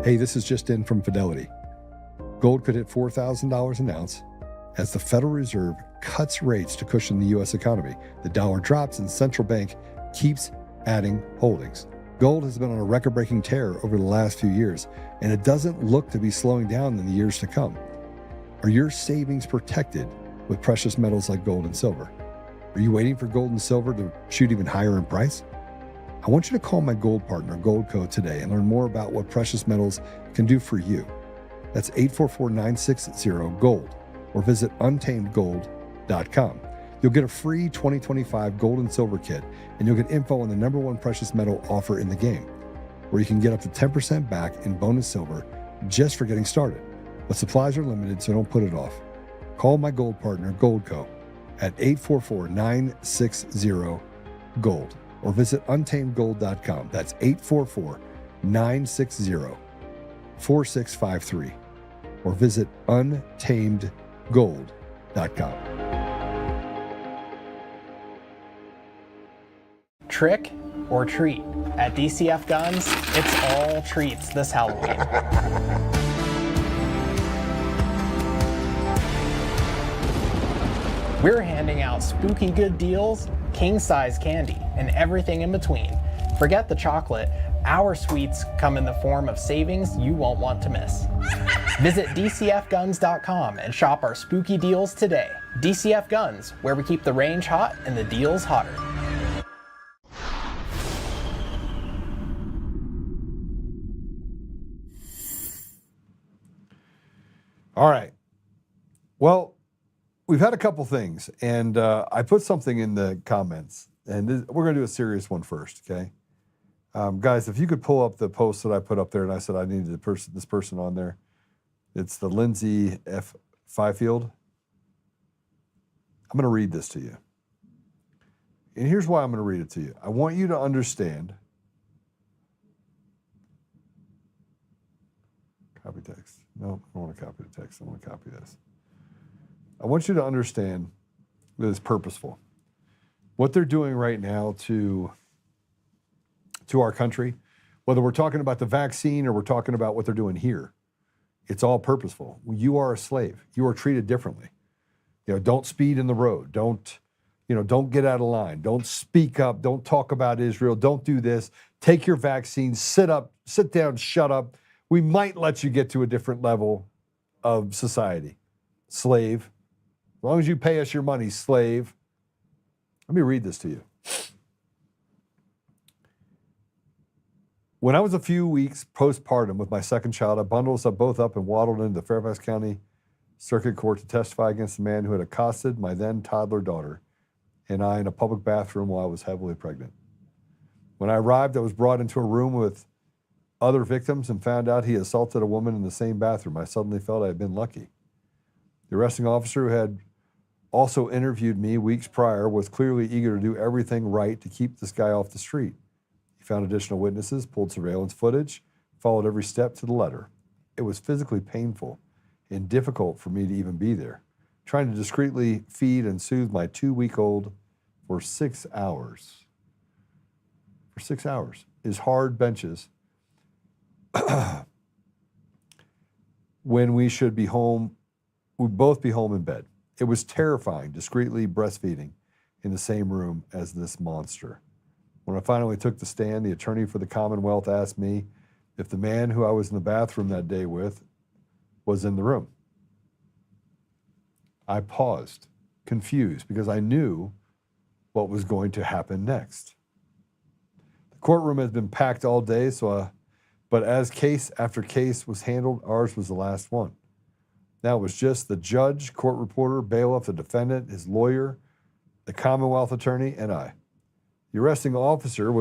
Hey, this is just in from Fidelity. Gold could hit $4,000 an ounce as the Federal Reserve cuts rates to cushion the U.S. economy. The dollar drops and the central bank keeps adding holdings. Gold has been on a record-breaking tear over the last few years, and it doesn't look to be slowing down in the years to come. Are your savings protected with precious metals like gold and silver? Are you waiting for gold and silver to shoot even higher in price? I want you to call my gold partner, Goldco, today and learn more about what precious metals can do for you. That's 844-960-GOLD or visit untamedgold.com. You'll get a free 2025 gold and silver kit, and you'll get info on the #1 precious metal offer in the game, where you can get up to 10% back in bonus silver just for getting started. But supplies are limited, so don't put it off. Call my gold partner, Goldco, at 844-960-GOLD or visit untamedgold.com. That's 844-960-4653 or visit untamedgold.com. Trick or treat? At DCF Guns, it's all treats this Halloween. We're handing out spooky good deals, king-size candy, and everything in between. Forget the chocolate. Our sweets come in the form of savings you won't want to miss. Visit DCFguns.com and shop our spooky deals today. DCF Guns, where we keep the range hot and the deals hotter. All right. Well, we've had a couple things, and I put something in the comments, and we're going to do a serious one first, okay? Guys, if you could pull up the post that I put up there, and I said I needed this person on there. It's the Lindsay F. Fifield. I'm going to read this to you. And here's why I'm going to read it to you. I want you to understand. Copy text. No, I don't want to copy the text. I want to copy this. I want you to understand that it's purposeful. What they're doing right now to our country, whether we're talking about the vaccine or we're talking about what they're doing here, it's all purposeful. You are a slave. You are treated differently. Don't speed in the road. Don't get out of line. Don't speak up. Don't talk about Israel. Don't do this. Take your vaccine. Sit up, sit down, shut up. We might let you get to a different level of society. Slave. As long as you pay us your money, slave. Let me read this to you. When I was a few weeks postpartum with my second child, I bundled us both up and waddled into the Fairfax County Circuit Court to testify against the man who had accosted my then toddler daughter and I in a public bathroom while I was heavily pregnant. When I arrived, I was brought into a room with other victims and found out he assaulted a woman in the same bathroom. I suddenly felt I had been lucky. The arresting officer who had also interviewed me weeks prior was clearly eager to do everything right to keep this guy off the street. He found additional witnesses, pulled surveillance footage, followed every step to the letter. It was physically painful and difficult for me to even be there, trying to discreetly feed and soothe my 2-week-old for 6 hours. For 6 hours. His hard benches when we should be home, we'd both be home in bed. It was terrifying, discreetly breastfeeding in the same room as this monster. When I finally took the stand, the attorney for the Commonwealth asked me if the man who I was in the bathroom that day with was in the room. I paused, confused, because I knew what was going to happen next. The courtroom has been packed all day, but as case after case was handled, ours was the last one. Now it was just the judge, court reporter, bailiff, the defendant, his lawyer, the Commonwealth attorney, and I. The arresting officer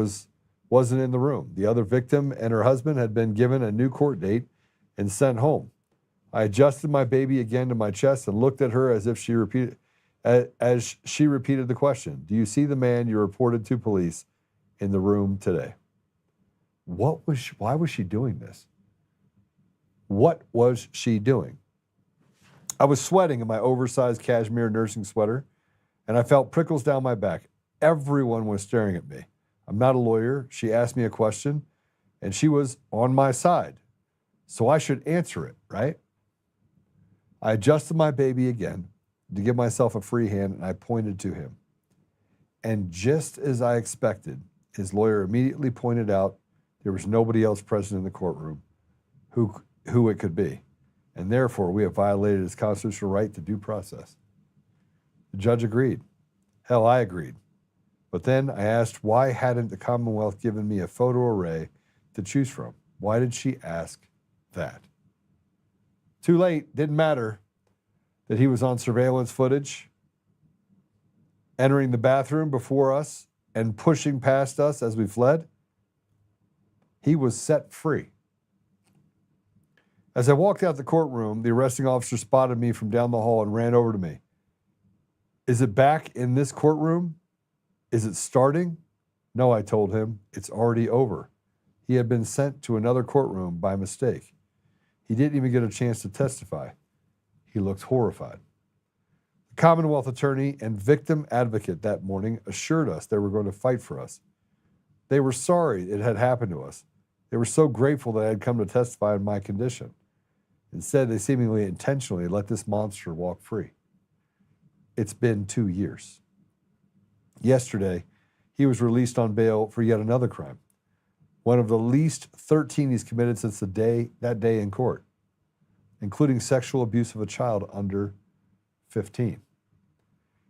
wasn't in the room. The other victim and her husband had been given a new court date and sent home. I adjusted my baby again to my chest and looked at her as she repeated the question. Do you see the man you reported to police in the room today? Why was she doing this? What was she doing? I was sweating in my oversized cashmere nursing sweater, and I felt prickles down my back. Everyone was staring at me. I'm not a lawyer. She asked me a question, and she was on my side, so I should answer it, right? I adjusted my baby again to give myself a free hand, and I pointed to him. And just as I expected, his lawyer immediately pointed out there was nobody else present in the courtroom who it could be, and therefore we have violated his constitutional right to due process. The judge agreed. Hell, I agreed. But then I asked, why hadn't the Commonwealth given me a photo array to choose from? Why did she ask that? Too late, didn't matter that he was on surveillance footage, entering the bathroom before us and pushing past us as we fled. He was set free. As I walked out the courtroom, the arresting officer spotted me from down the hall and ran over to me. Is it back in this courtroom? Is it starting? No, I told him. It's already over. He had been sent to another courtroom by mistake. He didn't even get a chance to testify. He looked horrified. The Commonwealth attorney and victim advocate that morning assured us they were going to fight for us. They were sorry it had happened to us. They were so grateful that I had come to testify in my condition. Instead, they seemingly intentionally let this monster walk free. It's been 2 years. Yesterday, he was released on bail for yet another crime, one of the least 13 he's committed since that day in court, including sexual abuse of a child under 15.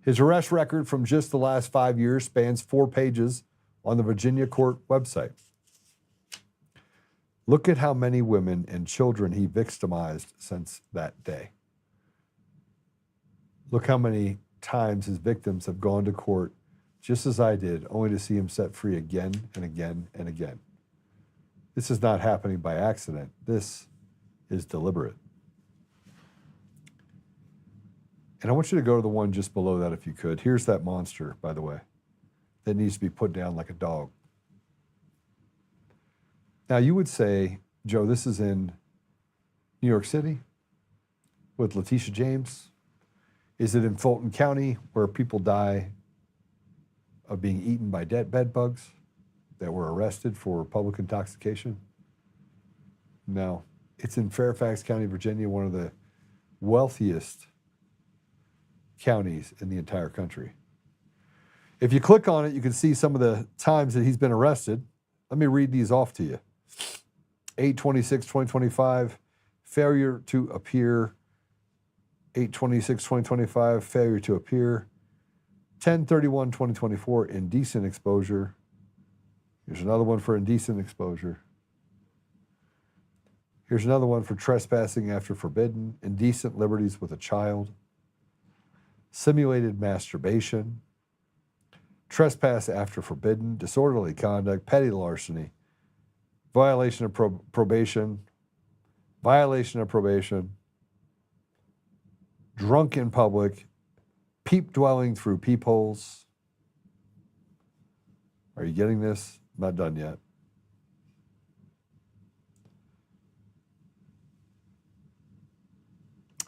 His arrest record from just the last 5 years spans 4 pages on the Virginia court website. Look at how many women and children he victimized since that day. Look how many times his victims have gone to court just as I did, only to see him set free again and again and again. This is not happening by accident. This is deliberate. And I want you to go to the one just below that if you could. Here's that monster, by the way, that needs to be put down like a dog. Now, you would say, Joe, this is in New York City with Letitia James. Is it in Fulton County where people die of being eaten by bed bugs that were arrested for public intoxication? No. It's in Fairfax County, Virginia, one of the wealthiest counties in the entire country. If you click on it, you can see some of the times that he's been arrested. Let me read these off to you. 8/26/2025, failure to appear. 8/26/2025, failure to appear. 10/31/2024, indecent exposure. Here's another one for indecent exposure. Here's another one for trespassing after forbidden, indecent liberties with a child, simulated masturbation, trespass after forbidden, disorderly conduct, petty larceny, violation of probation, drunk in public, peep dwelling through peepholes. Are you getting this? Not done yet.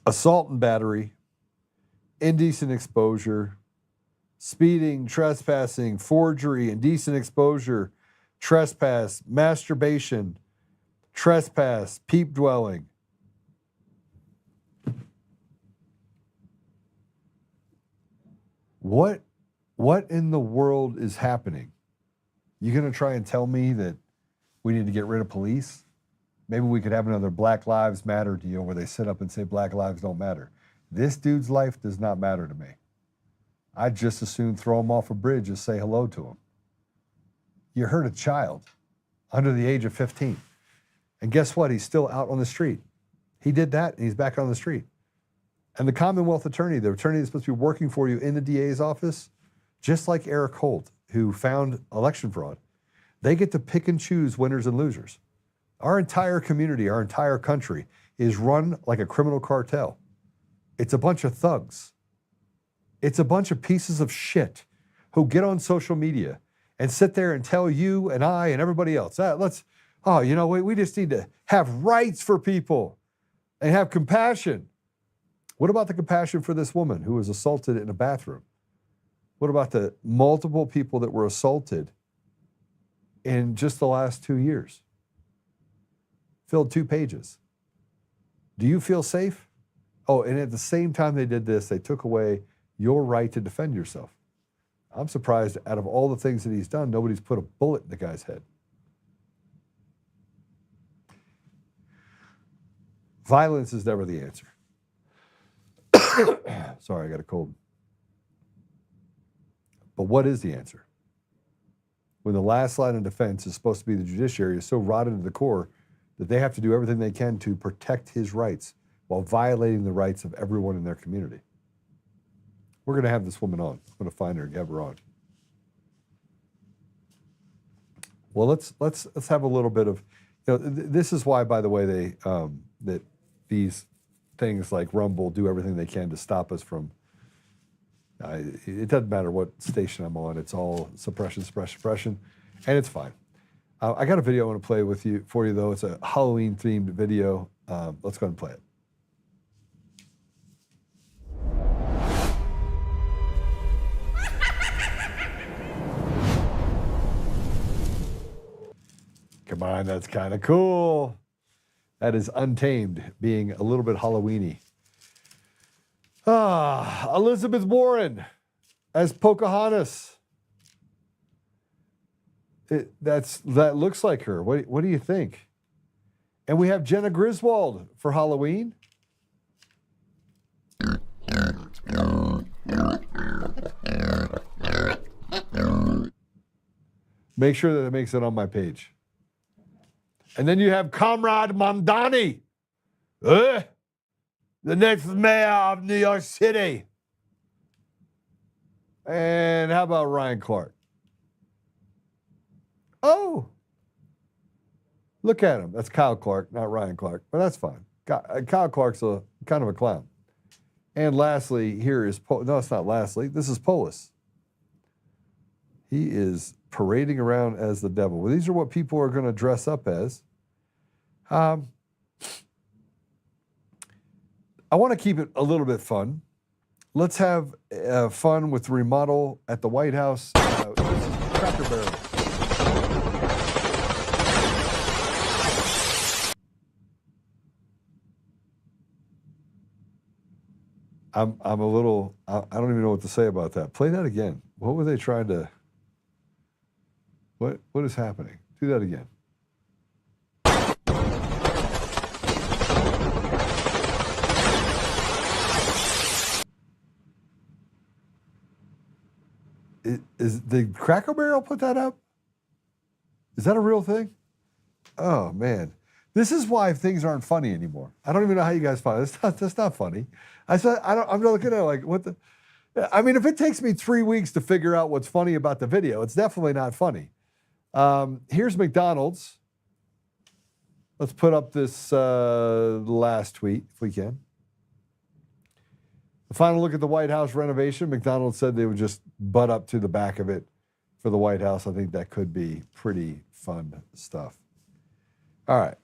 Assault and battery, indecent exposure, speeding, trespassing, forgery, indecent exposure, trespass, masturbation, trespass, peep dwelling. What in the world is happening? You gonna try and tell me that we need to get rid of police? Maybe we could have another Black Lives Matter deal where they sit up and say Black lives don't matter. This dude's life does not matter to me. I'd just as soon throw him off a bridge as say hello to him. You hurt a child under the age of 15. And guess what? He's still out on the street. He did that and he's back on the street. And the Commonwealth attorney, the attorney that's supposed to be working for you in the DA's office, just like Eric Holt, who found election fraud, they get to pick and choose winners and losers. Our entire community, our entire country is run like a criminal cartel. It's a bunch of thugs. It's a bunch of pieces of shit who get on social media and sit there and tell you and I and everybody else, we just need to have rights for people and have compassion. What about the compassion for this woman who was assaulted in a bathroom? What about the multiple people that were assaulted in just the last 2 years? Filled 2 pages. Do you feel safe? Oh, and at the same time they did this, they took away your right to defend yourself. I'm surprised out of all the things that he's done, nobody's put a bullet in the guy's head. Violence is never the answer. Sorry, I got a cold. But what is the answer? When the last line of defense is supposed to be the judiciary is so rotten to the core that they have to do everything they can to protect his rights while violating the rights of everyone in their community. We're going to have this woman on. I'm going to find her and have her on. Well, let's have a little bit of, this is why, by the way, they that these things like Rumble do everything they can to stop us from. It doesn't matter what station I'm on; it's all suppression, and it's fine. I got a video I want to play for you though. It's a Halloween-themed video. Let's go ahead and play it. Come on, that's kind of cool. That is Untamed, being a little bit Halloween-y. Elizabeth Warren as Pocahontas. That looks like her. What do you think? And we have Jenna Griswold for Halloween. Make sure that it makes it on my page. And then you have Comrade Mamdani, the next mayor of New York City. And how about Ryan Clark? Oh, look at him. That's Kyle Clark, not Ryan Clark, but that's fine. Kyle Clark's a kind of a clown. And lastly, here is, no, it's not lastly, this is Polis. He is parading around as the devil. Well, these are what people are going to dress up as. I want to keep it a little bit fun. Let's have fun with the remodel at the White House. Cracker Barrel. I'm a little, I don't even know what to say about that. Play that again. What were they trying to, what is happening? Do that again. Is the Cracker Barrel put that up? Is that a real thing? Oh, man. This is why things aren't funny anymore. I don't even know how you guys find it. That's not funny. I'm not looking at it like, what the? I mean, if it takes me 3 weeks to figure out what's funny about the video, it's definitely not funny. Here's McDonald's. Let's put up this last tweet, if we can. The final look at the White House renovation. McDonald's said they would just butt up to the back of it for the White House. I think that could be pretty fun stuff. All right.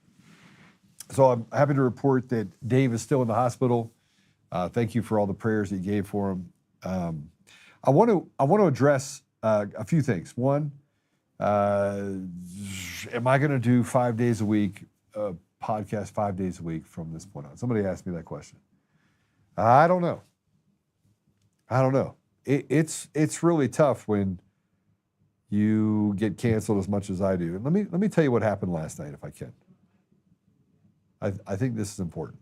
So I'm happy to report that Dave is still in the hospital. Thank you for all the prayers that you gave for him. I want to address a few things. One, am I going to do 5 days a week, podcast 5 days a week from this point on? Somebody asked me that question. I don't know. It's really tough when you get canceled as much as I do. And let me tell you what happened last night, if I can. I think this is important.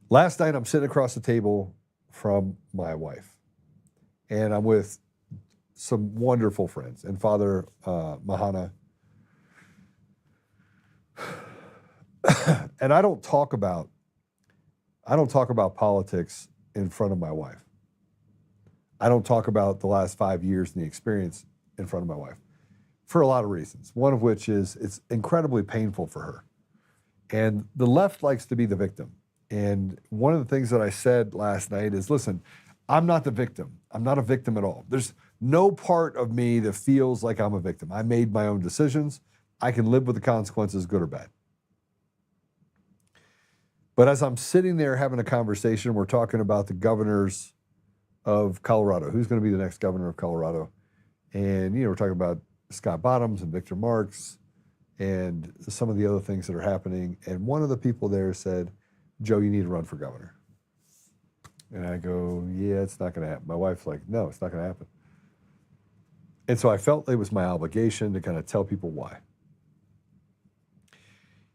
Last night, I'm sitting across the table from my wife, and I'm with some wonderful friends and Father Mahana. And I don't talk about politics in front of my wife. I don't talk about the last 5 years and the experience in front of my wife for a lot of reasons. One of which is it's incredibly painful for her. And the left likes to be the victim. And one of the things that I said last night is, listen, I'm not the victim. I'm not a victim at all. There's no part of me that feels like I'm a victim. I made my own decisions. I can live with the consequences, good or bad. But as I'm sitting there having a conversation, we're talking about the governors of Colorado. Who's going to be the next governor of Colorado? And, we're talking about Scott Bottoms and Victor Marks and some of the other things that are happening. And one of the people there said, Joe, you need to run for governor. And I go, yeah, it's not going to happen. My wife's like, no, it's not going to happen. And so I felt it was my obligation to kind of tell people why.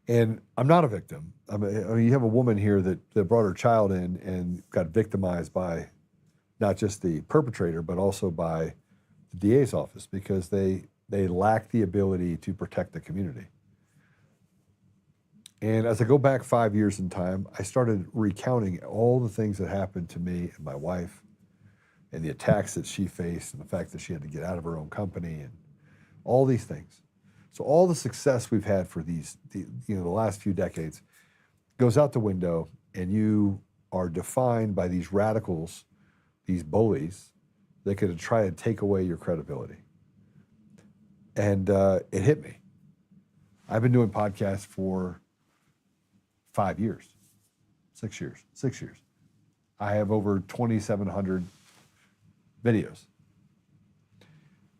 And I'm not a victim. I mean, you have a woman here that brought her child in and got victimized by not just the perpetrator, but also by the DA's office because they lack the ability to protect the community. And as I go back 5 years in time, I started recounting all the things that happened to me and my wife and the attacks that she faced and the fact that she had to get out of her own company and all these things. So all the success we've had for the last few decades goes out the window, and you are defined by these radicals, these bullies that could try to take away your credibility. And it hit me. I've been doing podcasts for 5 years, 6 years. I have over 2,700 videos.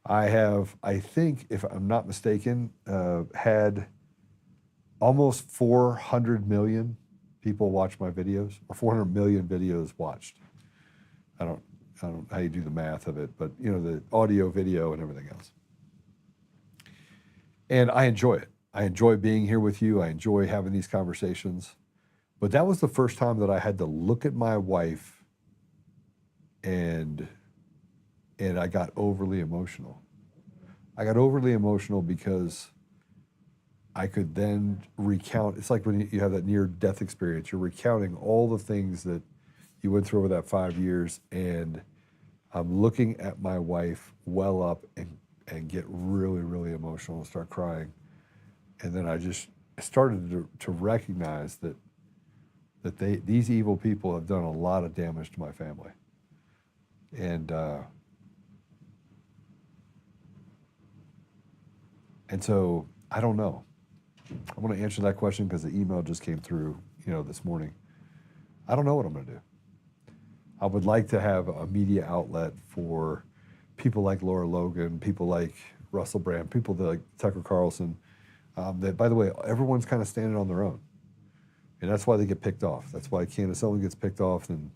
I have, I think, if I'm not mistaken, had almost 400 million people watch my videos, or 400 million videos watched. I don't know how you do the math of it, but the audio, video, and everything else. And I enjoy it. I enjoy being here with you. I enjoy having these conversations. But that was the first time that I had to look at my wife and I got overly emotional. I got overly emotional because I could then recount. It's like when you have that near-death experience. You're recounting all the things that you went through over that 5 years, and I'm looking at my wife well up and get really, really emotional and start crying. And then I started to recognize that these evil people have done a lot of damage to my family. And so I don't know. I want to answer that question because the email just came through, this morning. I don't know what I'm going to do. I would like to have a media outlet for people like Laura Logan, people like Russell Brand, people like Tucker Carlson, that, by the way, everyone's kind of standing on their own. And that's why they get picked off. That's why Candace Owens gets picked off, and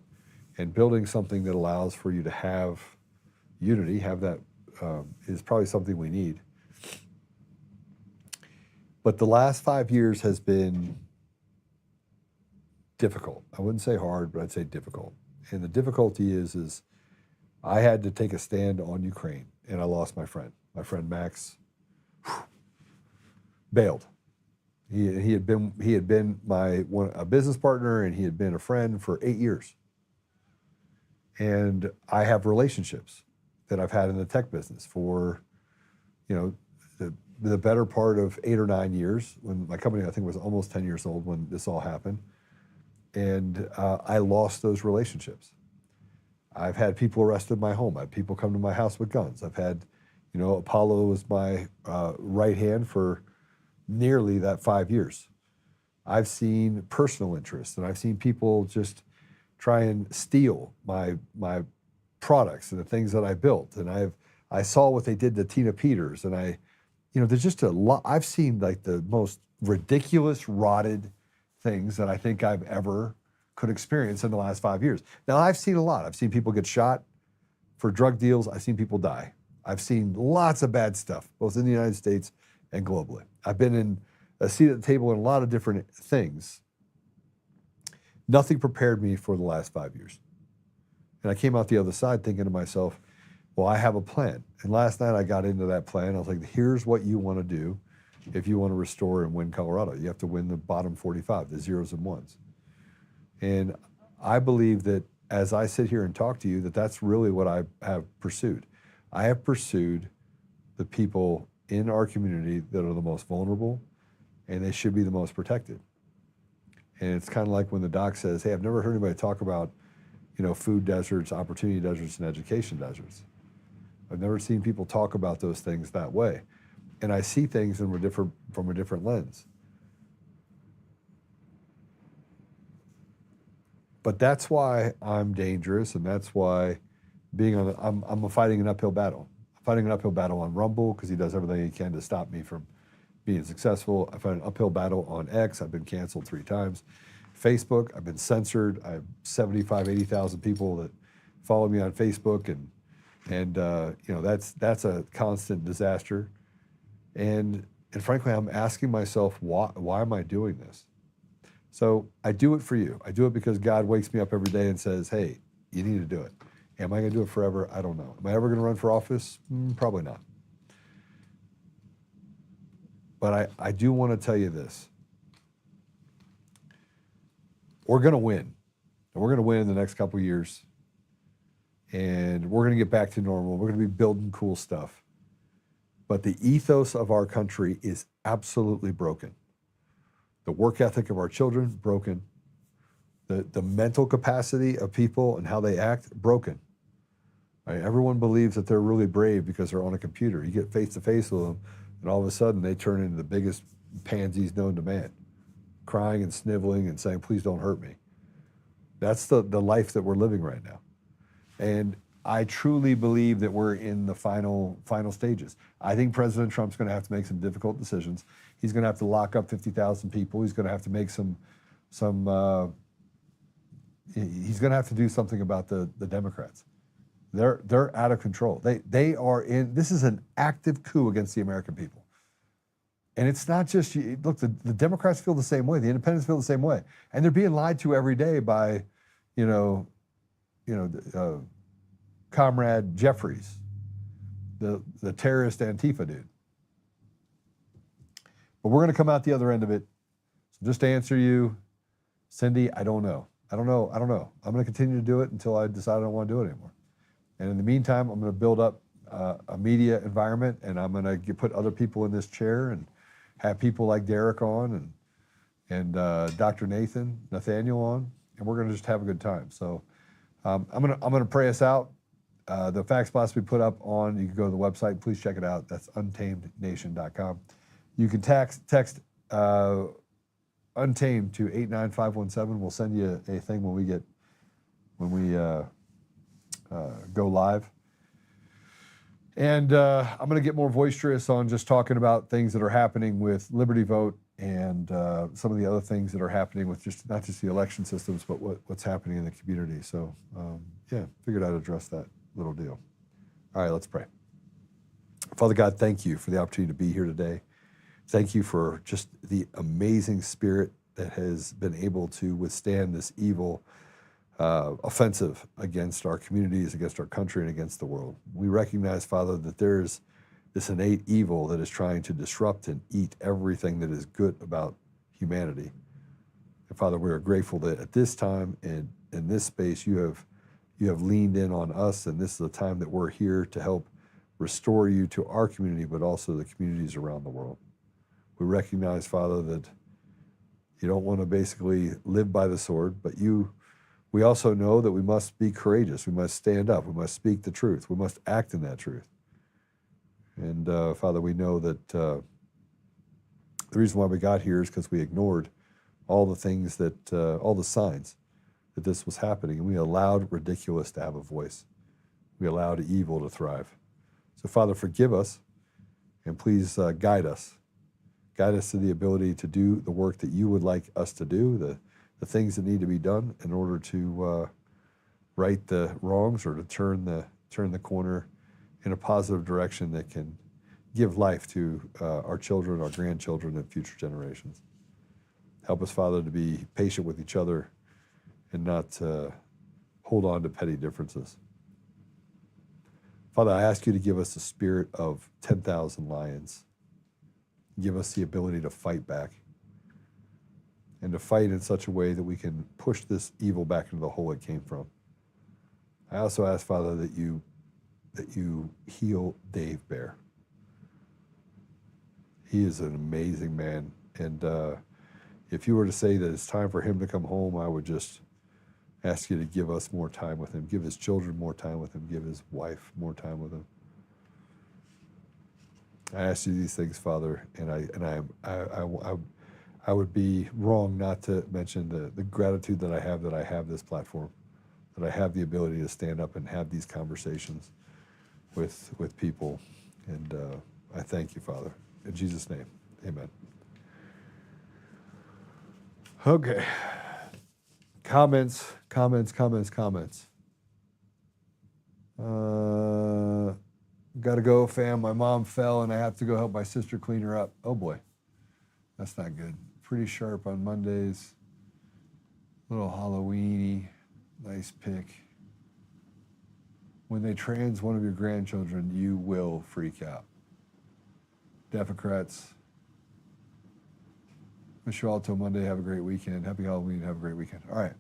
building something that allows for you to have unity, is probably something we need. But the last 5 years has been difficult. I wouldn't say hard, but I'd say difficult. And the difficulty is I had to take a stand on Ukraine, and I lost my friend. My friend Max bailed. He had been a business partner, and he had been a friend for 8 years. And I have relationships that I've had in the tech business for, the better part of 8 or 9 years, when my company, I think, was almost 10 years old when this all happened. And I lost those relationships. I've had people arrested in my home. I had people come to my house with guns. I've had, Apollo was my right hand for nearly that 5 years. I've seen personal interests, and I've seen people just try and steal my products and the things that I built. And I saw what they did to Tina Peters, and there's just a lot. I've seen like the most ridiculous, rotted things that I think I've ever could experience in the last 5 years. Now, I've seen a lot. I've seen people get shot for drug deals. I've seen people die. I've seen lots of bad stuff, both in the United States and globally. I've been in a seat at the table in a lot of different things. Nothing prepared me for the last 5 years. And I came out the other side thinking to myself, well, I have a plan. And last night I got into that plan. I was like, here's what you want to do if you want to restore and win Colorado. You have to win the bottom 45, the zeros and ones. And I believe that as I sit here and talk to you, that's really what I have pursued. I have pursued the people in our community that are the most vulnerable, and they should be the most protected. And it's kind of like when the doc says, hey, I've never heard anybody talk about, food deserts, opportunity deserts, and education deserts. I've never seen people talk about those things that way. And I see things from a different lens. But that's why I'm dangerous, and that's why I'm fighting an uphill battle. I'm fighting an uphill battle on Rumble because he does everything he can to stop me from being successful. I fight an uphill battle on X. I've been canceled 3 times. Facebook, I've been censored. I have 80,000 people that follow me on Facebook, and that's a constant disaster. And frankly, I'm asking myself, why am I doing this? So I do it for you. I do it because God wakes me up every day and says, hey, you need to do it. Am I going to do it forever? I don't know. Am I ever going to run for office? Probably not. But I do want to tell you this. We're going to win. And we're going to win in the next couple of years. And we're going to get back to normal. We're going to be building cool stuff. But the ethos of our country is absolutely broken. The work ethic of our children, broken. The mental capacity of people and how they act, broken. Right? Everyone believes that they're really brave because they're on a computer. You get face to face with them, and all of a sudden they turn into the biggest pansies known to man, crying and sniveling and saying, please don't hurt me. That's the life that we're living right now. And I truly believe that we're in the final stages. I think President Trump's going to have to make some difficult decisions. He's going to have to lock up 50,000 people. He's going to have to make he's going to have to do something about the Democrats. They're out of control. They are in. This is an active coup against the American people. And it's not just, look, the Democrats feel the same way. The independents feel the same way. And they're being lied to every day by, Comrade Jeffries, the terrorist Antifa dude. But we're going to come out the other end of it. So just to answer you, Cindy, I don't know. I'm going to continue to do it until I decide I don't want to do it anymore. And in the meantime, I'm going to build up a media environment, and I'm going to put other people in this chair and have people like Derek on and Dr. Nathaniel on, and we're going to just have a good time. So I'm going to pray us out. The fax box we put up on, you can go to the website, please check it out. That's untamednation.com. You can text Untamed to 89517. We'll send you a thing when we go live. And I'm going to get more boisterous on just talking about things that are happening with Liberty Vote and some of the other things that are happening with not just the election systems, but what's happening in the community. So figured I'd address that little deal. All right, let's pray. Father God, thank you for the opportunity to be here today. Thank you for just the amazing spirit that has been able to withstand this evil offensive against our communities, against our country, and against the world. We recognize, Father, that there's this innate evil that is trying to disrupt and eat everything that is good about humanity. And Father, we are grateful that at this time and in this space, you have leaned in on us, and this is the time that we're here to help restore you to our community, but also the communities around the world. We recognize, Father, that you don't want to basically live by the sword, but we also know that we must be courageous. We must stand up. We must speak the truth. We must act in that truth. And Father, we know that the reason why we got here is because we ignored all the things that, all the signs that this was happening. And we allowed ridiculous to have a voice. We allowed evil to thrive. So Father, forgive us, and please guide us. Guide us to the ability to do the work that you would like us to do, the things that need to be done in order to right the wrongs or to turn the corner in a positive direction that can give life to our children, our grandchildren, and future generations. Help us, Father, to be patient with each other and not hold on to petty differences. Father, I ask you to give us the spirit of 10,000 lions. Give us the ability to fight back and to fight in such a way that we can push this evil back into the hole it came from. I also ask, Father, that you heal Dave Bear. He is an amazing man, and if you were to say that it's time for him to come home, I would just ask you to give us more time with him, give his children more time with him, give his wife more time with him. I ask you these things, Father, and I would be wrong not to mention the gratitude that I have this platform, that I have the ability to stand up and have these conversations with people. And I thank you, Father. In Jesus' name, amen. Okay. Comments. Got to go, fam. My mom fell, and I have to go help my sister clean her up. Oh, boy. That's not good. Pretty sharp on Mondays. Little Halloween-y. Nice pick. When they trans one of your grandchildren, you will freak out. Democrats. Wish you all till Monday. Have a great weekend. Happy Halloween. Have a great weekend. All right.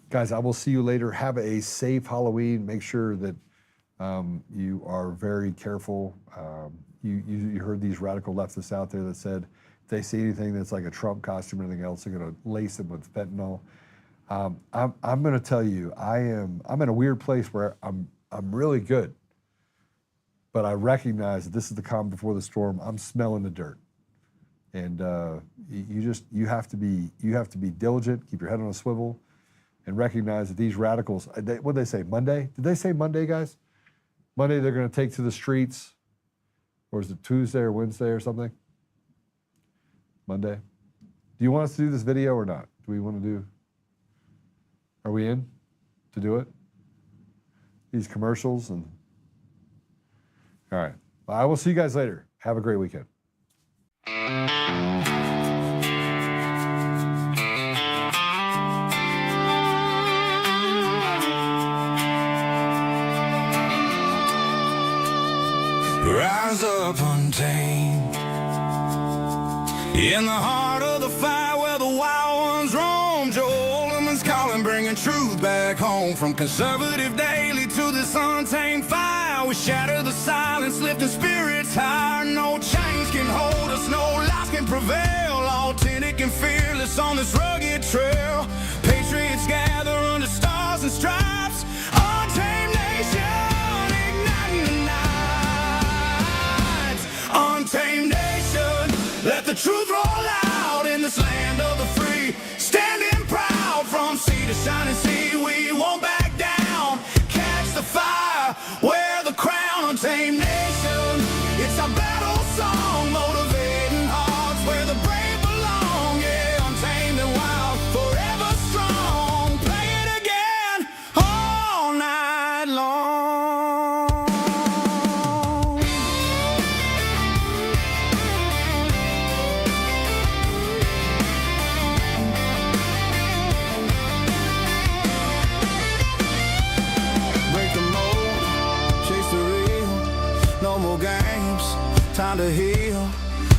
Guys, I will see you later. Have a safe Halloween. Make sure that you are very careful. You heard these radical leftists out there that said if they see anything that's like a Trump costume or anything else, they're going to lace them with fentanyl. I'm going to tell you, I'm in a weird place where I'm really good, but I recognize that this is the calm before the storm. I'm smelling the dirt, and you have to be diligent, keep your head on a swivel, and recognize that these radicals. What did they say? Monday? Did they say Monday, guys? Monday they're going to take to the streets, or is it Tuesday or Wednesday or something? Monday. Do you want us to do this video or not? Do we want to do? Are we in to do it? These commercials and. All right. Well, I will see you guys later. Have a great weekend. Rise up untamed. In the heart of the fight where the wild ones roam, Joe Oltmann's calling, bringing truth back home. From conservative daily to this untamed fire, we shatter the silence, lifting spirits higher. No chains can hold us, no lies can prevail. Authentic and fearless on this rugged trail. Patriots gather under stars and stripes. Untamed nation, igniting the nights. Untamed nation, let the truth roll out in this land of the free. Standing proud from sea to shining sea, we won't back down. Catch the fire, wear the crown. Untamed nation, it's our battle song, motivating hearts where the brave belong. Yeah, untamed and wild, forever strong. Play it again all night long. Break the mold, chase the real. No more games, time to heal.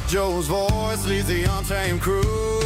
Joe's voice leads the untamed crew.